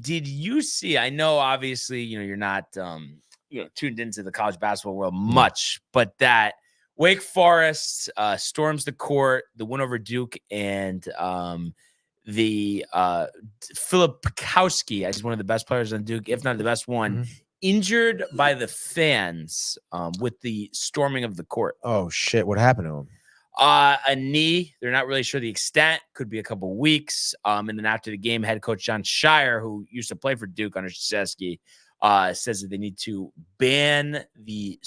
Did you see? I know, obviously, you're not tuned into the college basketball world much, but that Wake Forest storms the court, the win over Duke, and the Philip Pikowski, as one of the best players on Duke, if not the best one, injured by the fans with the storming of the court. Oh shit! What happened to him? A knee. They're not really sure the extent. Could be a couple weeks. And then after the game, head coach John Shire, who used to play for Duke under Krzyzewski, says that they need to ban the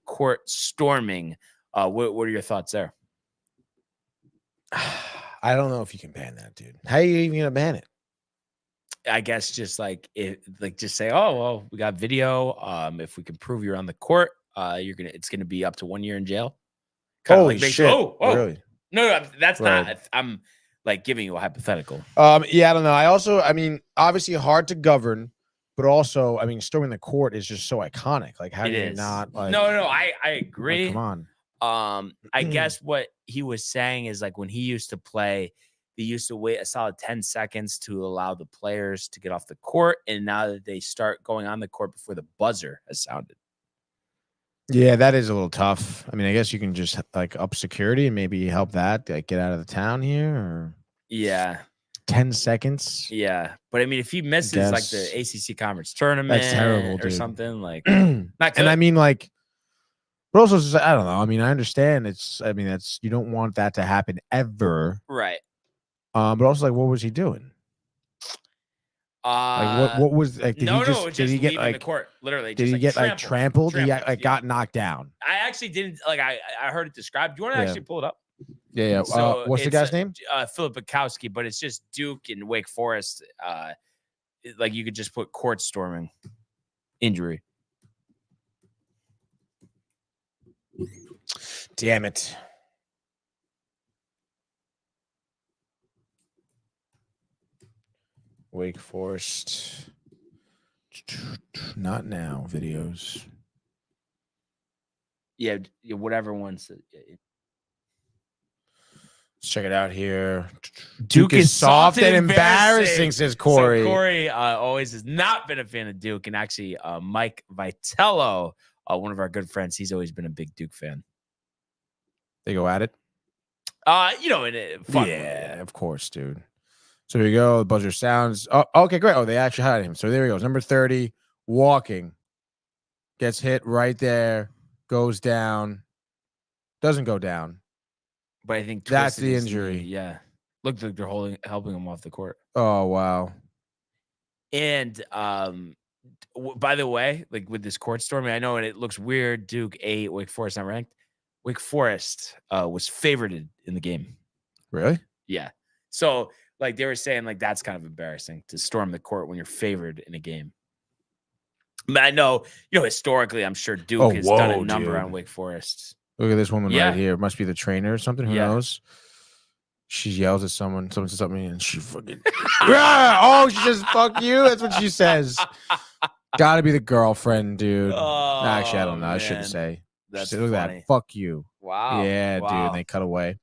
court storming. What are your thoughts there? I don't know if you can ban that, dude. How are you even gonna ban it? I guess just just say, oh well, we got video. If we can prove you're on the court, it's gonna be up to 1 year in jail. Holy shit! Oh, really? No, that's not. I'm like giving you a hypothetical. Yeah, I don't know. I mean, obviously hard to govern, but also, I mean, storming the court is just so iconic. Like, how do you not? Like, no, I agree. Like, come on. I guess what he was saying is like when he used to play, they used to wait a solid 10 seconds to allow the players to get off the court, and now that they start going on the court before the buzzer has sounded. Yeah, that is a little tough. I mean, I guess you can just like up security and maybe help that like get out of the town here. Or 10 seconds. Yeah, but I mean, if he misses like the ACC conference tournament, that's terrible, or dude. something like, not good. And I mean, like, but also, I don't know. I mean, I understand that's you don't want that to happen ever, right? But also, like, what was he doing? Like what was like? Did he get like the court? Literally, did he get like trampled? He like got knocked down. I actually didn't like. I heard it described. Do you want to actually pull it up? Yeah. So what's the guy's name? Philip Pikowski, but it's just Duke and Wake Forest. Like you could just put court storming injury. Damn it. Wake Forest. Not now videos. Yeah, whatever one's. Let's check it out here. Duke is soft and embarrassing, says Corey. So Corey always has not been a fan of Duke, and actually Mike Vitello, one of our good friends, he's always been a big Duke fan. They go at it? Yeah, of course, dude. So here you go. The buzzer sounds. Oh, okay, great. Oh, they actually hired him. So there he goes. Number 30, walking. Gets hit right there. Goes down. Doesn't go down. But I think that's the injury. Yeah. Looked like they're helping him off the court. Oh, wow. And by the way, like with this court storming, I know it looks weird. Duke 8, Wake Forest not ranked. Wake Forest was favored in the game. Really? Yeah. So like they were saying, like that's kind of embarrassing to storm the court when you're favored in a game. But I know, historically, I'm sure Duke has done a number on Wake Forest. Look at this woman right here. It must be the trainer or something. Who knows? She yells at someone says something, and she fucking oh, she says fuck you. That's what she says. Gotta be the girlfriend, dude. Oh, actually, I don't know. Man. I shouldn't say. That's look at that. Fuck you. Wow. Yeah, wow. dude. And they cut away.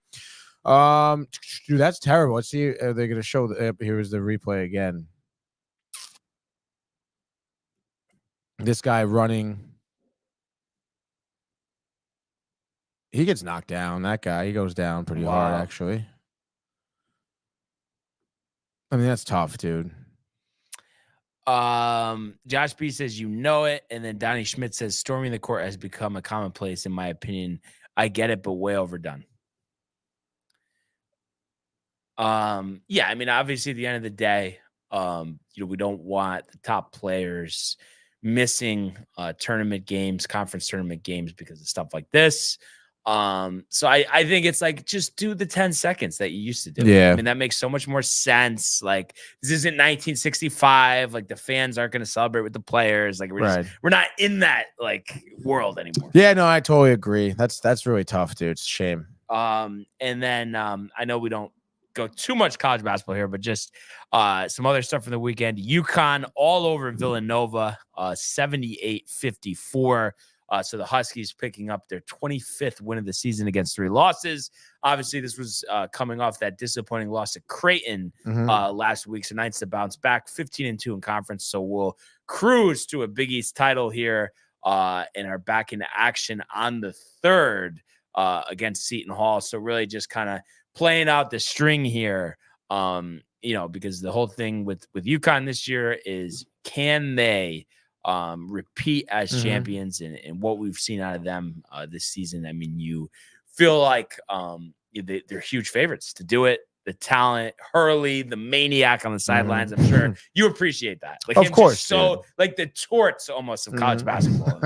Dude, that's terrible. Let's see. They're gonna show. Here is the replay again. This guy running. He gets knocked down. That guy, he goes down pretty hard, actually. I mean, that's tough, dude. Josh B says, you know it. And then Donnie Schmidt says, storming the court has become a commonplace, in my opinion. I get it, but way overdone. Yeah, I mean, obviously at the end of the day, we don't want the top players missing tournament games, conference tournament games because of stuff like this. So I think it's like, just do the 10 seconds that you used to do. Yeah. I mean, that makes so much more sense. Like, this isn't 1965. Like, the fans aren't going to celebrate with the players. Like, we're not in that like world anymore. Yeah, no, I totally agree. That's really tough, dude. It's a shame. And then I know we don't go too much college basketball here, but just some other stuff from the weekend. UConn all over Villanova, 78-54. So the Huskies picking up their 25th win of the season against 3 losses. Obviously, this was coming off that disappointing loss to Creighton last week. So Knights to bounce back, 15-2 in conference. So we'll cruise to a Big East title here and are back into action on the 3rd against Seton Hall. So really just kind of playing out the string here, because the whole thing with UConn this year is, can they repeat as champions, and what we've seen out of them this season. I mean, you feel like they're huge favorites to do it. The talent, Hurley, the maniac on the sidelines. I'm sure you appreciate that. Like, of course, so like the torts almost of college basketball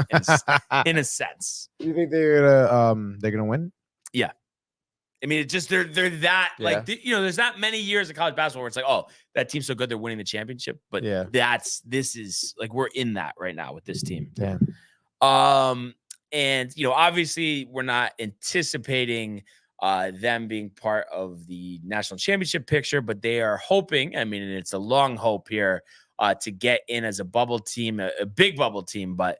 in a sense. You think they're gonna win? Yeah. I mean, it's just they're that like there's not many years of college basketball where it's like, oh, that team's so good they're winning the championship. But this is like, we're in that right now with this team. Yeah. And obviously we're not anticipating them being part of the national championship picture, but they are hoping. I mean, and it's a long hope here to get in as a bubble team, a big bubble team, but.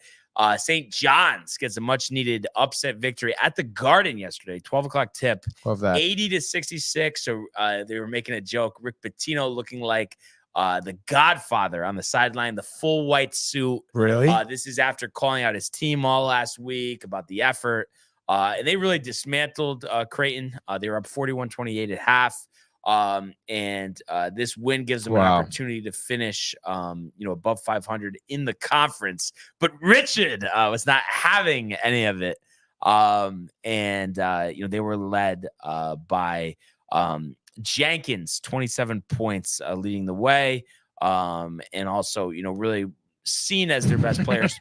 St. John's gets a much-needed upset victory at the Garden yesterday, 12 o'clock tip. Love that. 80-66. So they were making a joke. Rick Pitino looking like the Godfather on the sideline, the full white suit. Really? This is after calling out his team all last week about the effort. And they really dismantled Creighton. They were up 41-28 at half. And this win gives them an opportunity to finish, above 500 in the conference. But Richard was not having any of it. They were led by Jenkins, 27 points, leading the way. And also, really seen as their best players.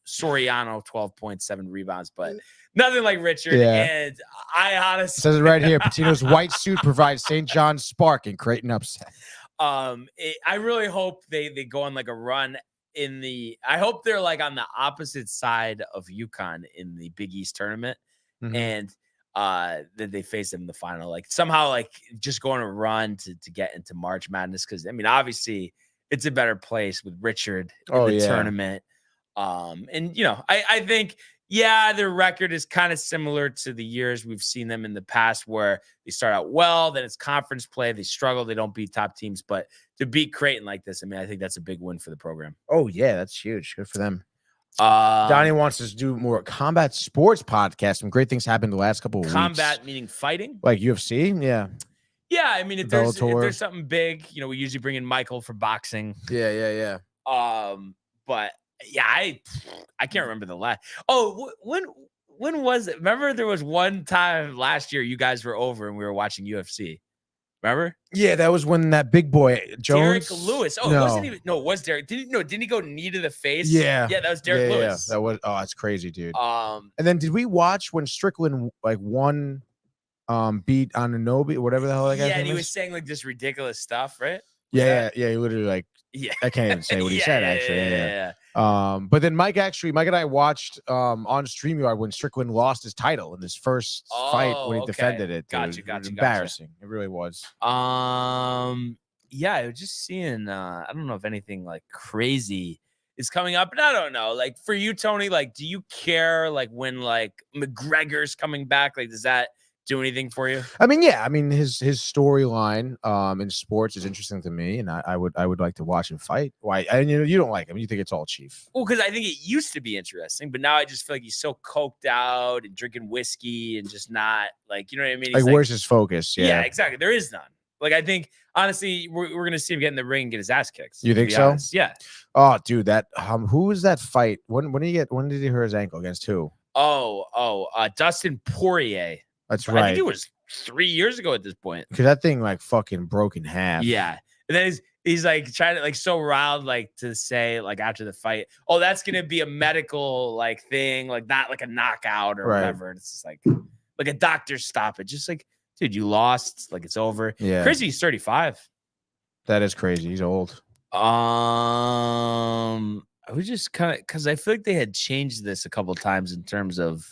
Soriano, 12.7 rebounds, but nothing like Richard. Yeah. And I honestly, it says it right here. Pitino's white suit provides St. John's spark in Creighton upset. I really hope they go on like a run I hope they're like on the opposite side of UConn in the Big East tournament, and that they face them in the final. Like, somehow, like, just go on a run to get into March Madness, because I mean, obviously it's a better place with Richard in the tournament. I think, their record is kind of similar to the years we've seen them in the past, where they start out well, then it's conference play, they struggle, they don't beat top teams. But to beat Creighton like this, I mean, I think that's a big win for the program. Oh yeah, that's huge. Good for them. Donnie wants us to do more combat sports podcast. Some great things happened the last couple of weeks. Combat meaning fighting, like UFC. Yeah, I mean, if there's something big, we usually bring in Michael for boxing. Yeah. But yeah, I can't remember the last. Oh, when was it? Remember, there was one time last year you guys were over and we were watching UFC. Remember? Yeah, that was when that big boy Jones, Derek Lewis. Oh, no. It wasn't even. No, it was Derek. Didn't he go knee to the face? Yeah, that was Derek Lewis. Yeah, that was. Oh, that's crazy, dude. And then did we watch when Strickland won, beat Anunoby, whatever the hell that guy? Yeah, and he was saying like this ridiculous stuff, right? Yeah. He literally I can't even say what he said actually. Yeah. But then Mike and I watched on StreamYard when Strickland lost his title in his first fight when he defended it. Gotcha. Embarrassing. It really was. Yeah, I was just seeing. I don't know if anything like crazy is coming up, and I don't know. Like, for you, Tony, like, do you care like when like McGregor's coming back? Like, does that do anything for you? I mean, yeah. I mean, his storyline in sports is interesting to me, and I would like to watch him fight. Why? And you don't like him. You think it's all chief. Well, because I think it used to be interesting, but now I just feel like he's so coked out and drinking whiskey and just not like, you know what I mean? He's where's his focus? Yeah, exactly. There is none. Like, I think honestly, we're gonna see him get in the ring and get his ass kicked. You to think be so? honest. Yeah. Oh, dude, that who was that fight? When did he hurt his ankle against who? Dustin Poirier. That's I right. think it was 3 years ago at this point. Because that thing like fucking broke in half. Yeah. And then he's like trying to like so riled like to say like after the fight, oh, that's gonna be a medical like thing, like not like a knockout or Right. whatever. It's just like a doctor's stoppage. Just like, dude, you lost, like it's over. Yeah. Crazy, he's 35. That is crazy. He's old. I was just kind of because I feel like they had changed this a couple times in terms of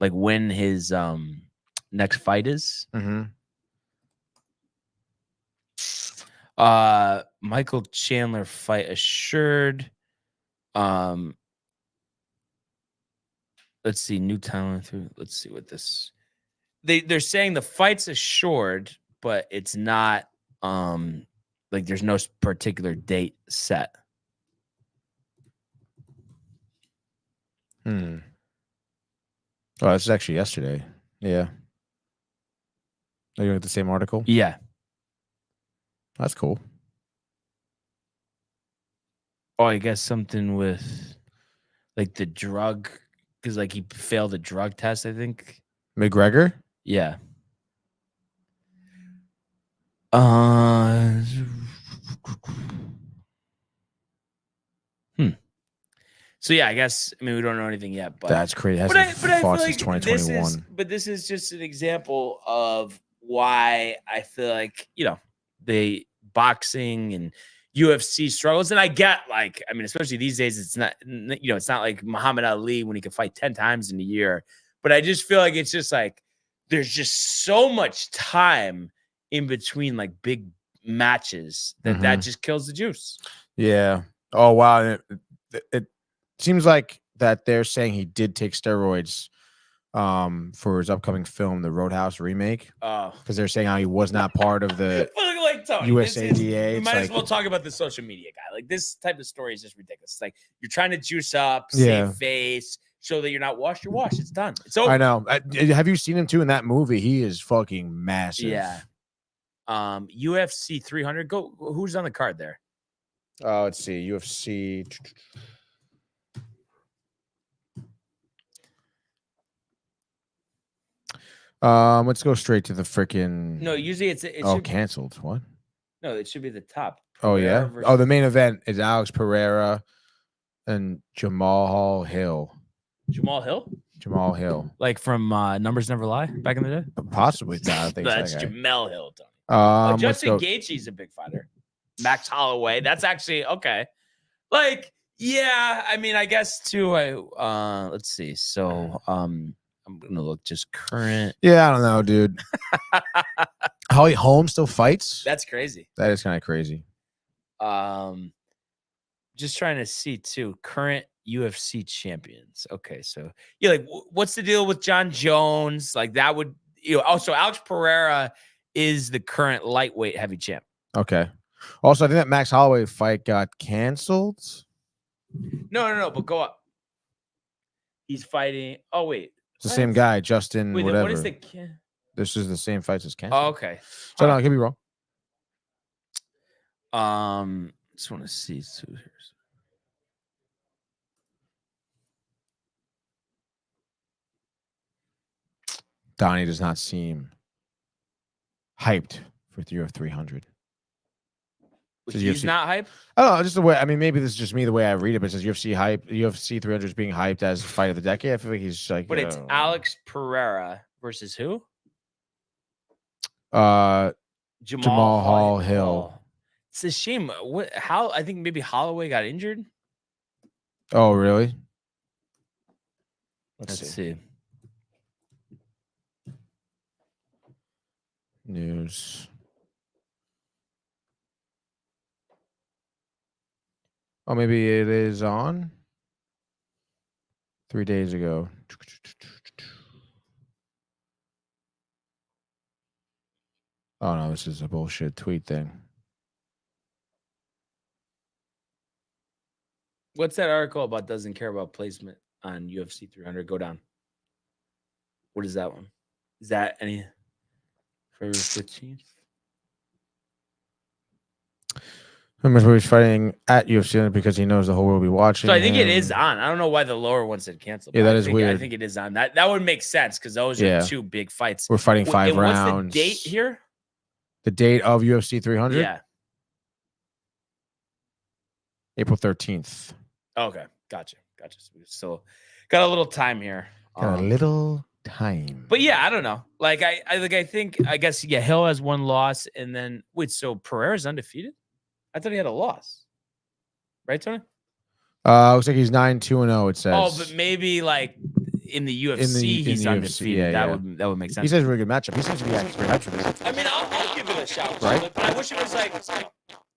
like when his next fight is. Mm-hmm. Michael Chandler fight assured. Let's see, new talent. Let's see what this. They're saying the fight's assured, but it's not. Like there's no particular date set. Oh, this is actually yesterday. Yeah. Are you looking at the same article? Yeah. That's cool. Oh, I guess something with like the drug, because like he failed a drug test, I think. McGregor? Yeah. So yeah, I guess we don't know anything yet, but That's crazy. but I feel fought like since 2021. this is just an example of why I feel like the boxing and UFC struggles, and I get like especially these days, it's not it's not like Muhammad Ali when he could fight 10 times in a year, but I just feel like it's just like there's just so much time in between like big matches that just kills the juice. Yeah. Oh wow. It seems like that they're saying he did take steroids for his upcoming film, the Roadhouse remake. Because they're saying how he was not part of the like Tony, USADA. We might as well talk about the social media guy. Like this type of story is just ridiculous. It's like you're trying to juice up, save face, show that you're not washed. You're washed. It's done. It's over. I know. Have you seen him too in that movie? He is fucking massive. Yeah. UFC 300. Go. Who's on the card there? Let's see. UFC. Let's go straight to the freaking. No, usually it's canceled. What? No, it should be the top. Oh yeah. Oh, the main event is Alex Pereira and Jamal Hill. Jamal Hill. Jamal Hill, like from Numbers Never Lie back in the day. Possibly. I think that's Jamel Hill. Justin Gaethje's a big fighter. Max Holloway. That's actually okay. Like, yeah. I guess too. Let's see. So, I'm gonna look just current. Yeah, I don't know, dude. Holly Holm still fights. That's crazy. That is kind of crazy. Just trying to see too current UFC champions. Okay, so yeah, like what's the deal with John Jones? Like that would also Alex Pereira is the current lightweight heavy champ. Okay. Also, I think that Max Holloway fight got canceled. No, but go up. He's fighting. Oh wait. It's the same guy, Justin. Wait, whatever. what is the? This is the same fights as canceled. Oh, okay. So no, I could be wrong. Just want to see. Donnie does not seem hyped for UFC 300. He's not hyped? I don't know, just the way. Maybe this is just me the way I read it, but it says UFC 300 is being hyped as the fight of the decade. I feel like he's like. But it's Alex Pereira versus who? Jamal Hill. Oh, it's a shame. How? I think maybe Holloway got injured. Oh, really? Let's see. News. Oh, maybe it is on 3 days ago. Oh no, this is a bullshit tweet thing. What's that article about? Doesn't care about placement on UFC 300. Go down. What is that one? Is that any for 15th? Remember, he's fighting at UFC because he knows the whole world will be watching. So I think it him. is on. I don't know why the lower one said canceled. Yeah, but that I is think, weird. I think it is on. That would make sense because those Yeah. are two big fights. We're fighting 5 And rounds. what's the date here? The date of UFC 300? Yeah. April 13th. Okay. Gotcha. So we still got a little time here. Got a little time. But yeah, I don't know. Like I guess Hill has one loss, and then wait, so Pereira's undefeated? I thought he had a loss. Right, Tony? Looks like he's 9-2-0, it says. Oh, but maybe like in the UFC he's undefeated. That would make sense. He says really good matchup. He seems to be actually pretty hyped for this. I mean, I'll give it a shot. Right? But I wish it was like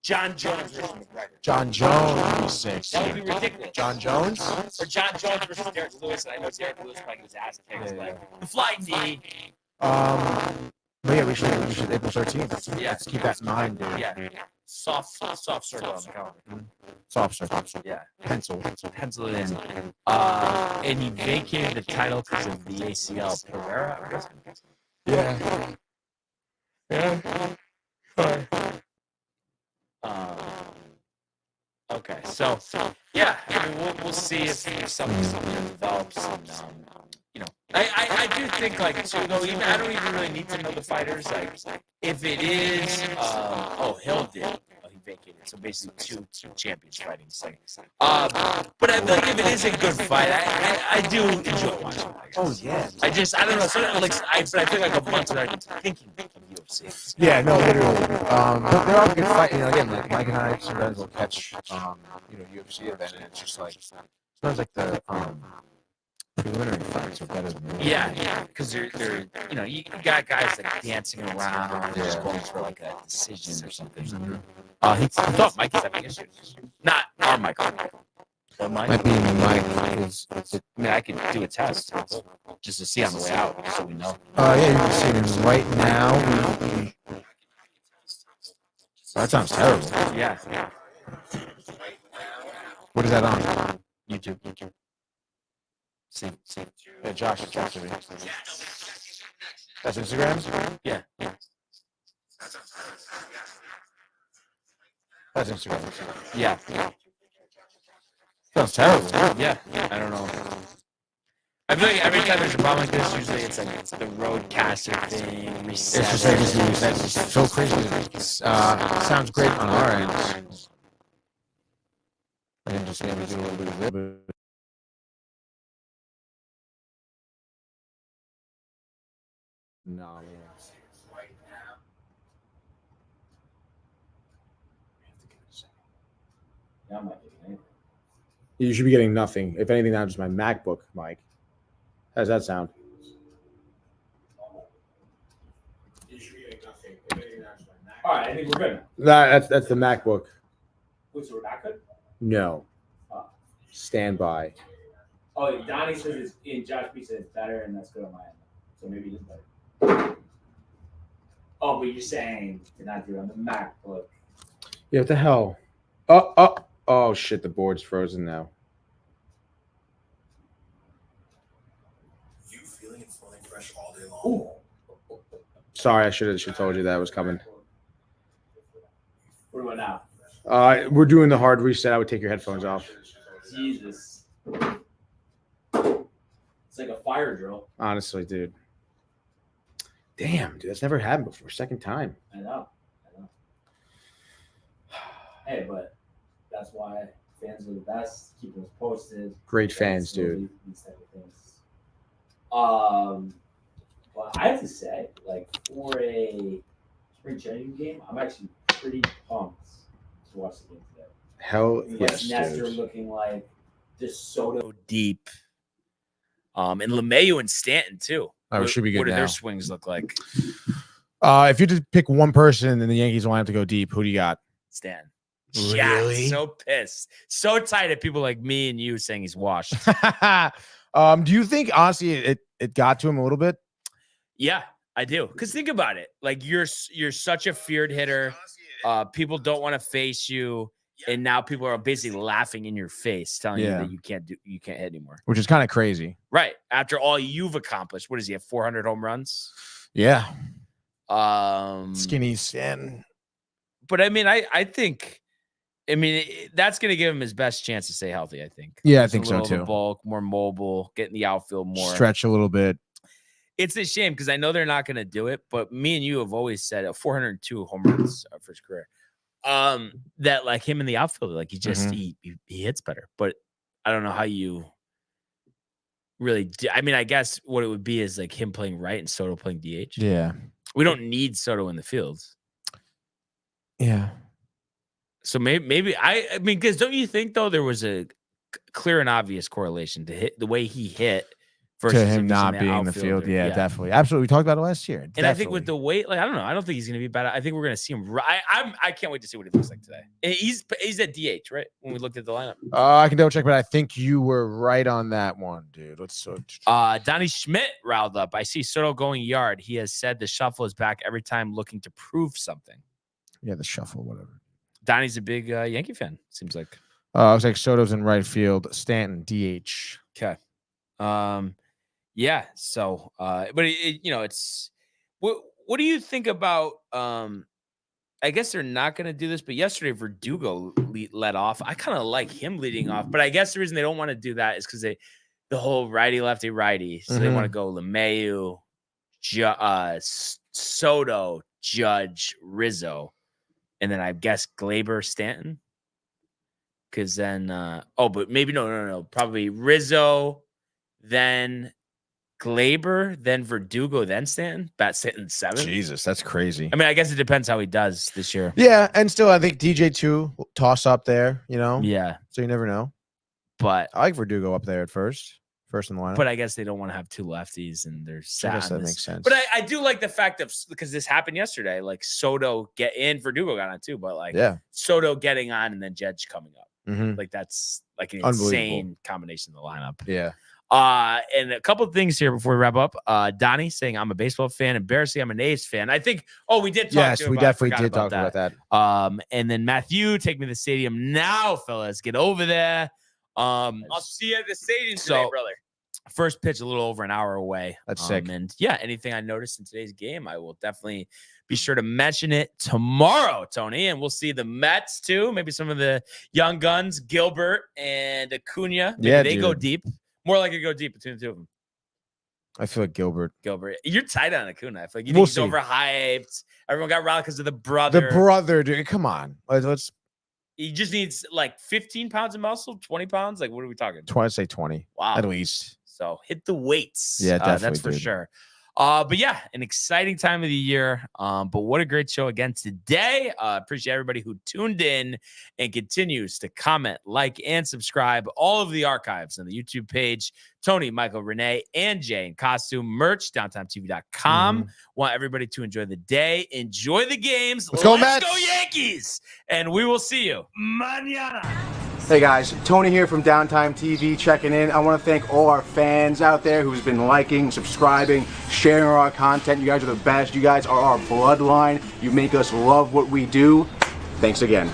John Jones versus McGregor. John Jones would be sick. That would be ridiculous. John Jones? Or John Jones versus Derek Lewis. And I know Derek Lewis might get his ass kicked. Like the flying knee. But yeah, we should April 13th. Yeah. Let's keep that in mind, dude. Yeah. Soft circle on the calendar. Soft circle. Yeah. Pencil. Pencil it in. And he vacated the title because of the ACL. Pereira, I guess. Yeah. Okay, so yeah, I mean, we'll see if something develops. And, I do think like too though. Even I don't even really need to know the fighters. Like if it is, Hill did. Oh, he vacated. So basically two champions fighting second. But I feel like if it is a good fight, I do enjoy watching. Oh yeah. I don't know. Sometimes, like I feel like a month that I'm thinking of UFC. Yeah, no, literally. There are good fights. Again, like Mike and I sometimes will catch, UFC event, and it's just like sometimes like the preliminary fights are better than Yeah, because they're you got guys like dancing around, just going for like a decision or something. He thought Mike is having issues. Not our Michael. But Mike. Might be Mike. I mean, I could do a test just to see on the way out, so we know. Yeah, you can see it right now. That sounds terrible. Yeah. What is that on? YouTube. See. Yeah, Josh is watching me. That's Instagram? Yeah. That's Instagram. Yeah. Sounds terrible. Yeah. I don't know. I feel like every time there's a problem like this, usually it's like the roadcaster thing, reset. It's just like that's so crazy. Sounds great on our end. I can just maybe do a little bit of it. No. You should be getting nothing. If anything, now just my MacBook, Mike. How does that sound? All right, I think we're good. That's the MacBook. Wait, so we're not good? No. Standby. Oh, Donnie says it's in. Josh B says it's better, and that's good on my end. So maybe it is better. Oh, but you're saying you're not doing it on the MacBook. Yeah, what the hell? Oh, shit, the board's frozen now. You feeling and smelling fresh all day long? Ooh. Sorry, I should have told you that was coming. What do I now? We're doing the hard reset. I would take your headphones off. Jesus. It's like a fire drill. Honestly, dude. Damn, dude, that's never happened before. Second time. I know. Hey, but that's why fans are the best. Keep us posted. Great fans, dude. These type of things. Well, I have to say, like for a spring training game, I'm actually pretty pumped to watch the game today. Hell yes, Nestor dude. looking like DeSoto deep. And LeMayu and Stanton too. Oh, it should be good What do now. their swings look like? If you just pick one person and the Yankees will have to go deep, who do you got? Stan. Really? Yeah, so pissed. So tight at people like me and you saying he's washed. Do you think honestly it got to him a little bit? Yeah, I do. Because think about it. Like you're such a feared hitter. People don't want to face you. And now people are basically laughing in your face, telling you that you can't hit anymore. Which is kind of crazy. Right. After all you've accomplished. What does he have? 400 home runs? Yeah. Skinny Skin. But I mean, I think I mean, that's going to give him his best chance to stay healthy, I think. Yeah, I Just a think so little of the too. bulk, more mobile, get in the outfield more. Stretch a little bit. It's a shame because I know they're not going to do it, but me and you have always said 402 home runs for his career. That like him in the outfield, like he just he hits better. But I don't know how you really I mean, I guess what it would be is like him playing right and Soto playing DH. Yeah. We don't need Soto in the field. Yeah. So maybe I mean, because don't you think though there was a clear and obvious correlation to hit the way he hit versus To him not the being in the outfield? field. Yeah, definitely. Absolutely. We talked about it last year. And I think with the weight, like I don't know, I don't think he's gonna be bad. I think we're gonna see him. I can't wait to see what he looks like today. And he's at DH, right? When we looked at the lineup. I can double check, but I think you were right on that one, dude. Let's Donnie Schmidt riled up. I see Soto going yard. He has said the shuffle is back every time looking to prove something. Yeah, the shuffle, whatever. Donnie's a big Yankee fan, seems like. I was like Soto's in right field, Stanton DH. Okay. Yeah. So, but it's what do you think about? I guess they're not going to do this, but yesterday Verdugo led off. I kind of like him leading off, but I guess the reason they don't want to do that is because the whole righty lefty righty, so they want to go LeMahieu, Soto, Judge, Rizzo, and then I guess Glaber, Stanton. Because then, but maybe no, probably Rizzo, then Glaber, then Verdugo, then Stanton. Bat Stanton 7. Jesus, that's crazy. I mean, I guess it depends how he does this year. Yeah, and still, I think DJ 2 toss up there, Yeah. So you never know. But I like Verdugo up there at first in the lineup. But I guess they don't want to have two lefties, and they're sad. I guess that makes sense. But I do like the fact of because this happened yesterday. Like Soto get in, Verdugo got on too, but like Soto getting on and then Judge coming up. Like that's like an insane combination of the lineup. Yeah. And a couple of things here before we wrap up. Donnie saying I'm a baseball fan. Embarrassing, I'm an A's fan. I think. Oh, we did talk. Yes, we definitely did talk about that. And then Matthew, take me to the stadium now, fellas. Get over there. I'll see you at the stadium today, brother. First pitch a little over an hour away. That's sick. And yeah, anything I noticed in today's game, I will definitely be sure to mention it tomorrow, Tony. And we'll see the Mets too. Maybe some of the young guns, Gilbert and Acuna. Maybe they go deep. More likely to go deep between the two of them. I feel like Gilbert. You're tight on Acuna. I feel like you think he's overhyped. Everyone got riled because of the brother. The brother, dude. Come on. Let's. He just needs like 15 pounds of muscle, 20 pounds. Like, what are we talking? Say 20. Wow. At least. So hit the weights. Yeah, definitely. That's for sure. But yeah, an exciting time of the year. But what a great show again today. Appreciate everybody who tuned in and continues to comment, like, and subscribe. All of the archives on the YouTube page. Tony, Michael, Renee, and Jay in costume merch, downtimetv.com. Want everybody to enjoy the day. Enjoy the games. Let's go, Mets. Go Yankees. And we will see you mañana. Hey guys, Tony here from Downtime TV checking in. I want to thank all our fans out there who's been liking, subscribing, sharing our content. You guys are the best. You guys are our bloodline. You make us love what we do. Thanks again.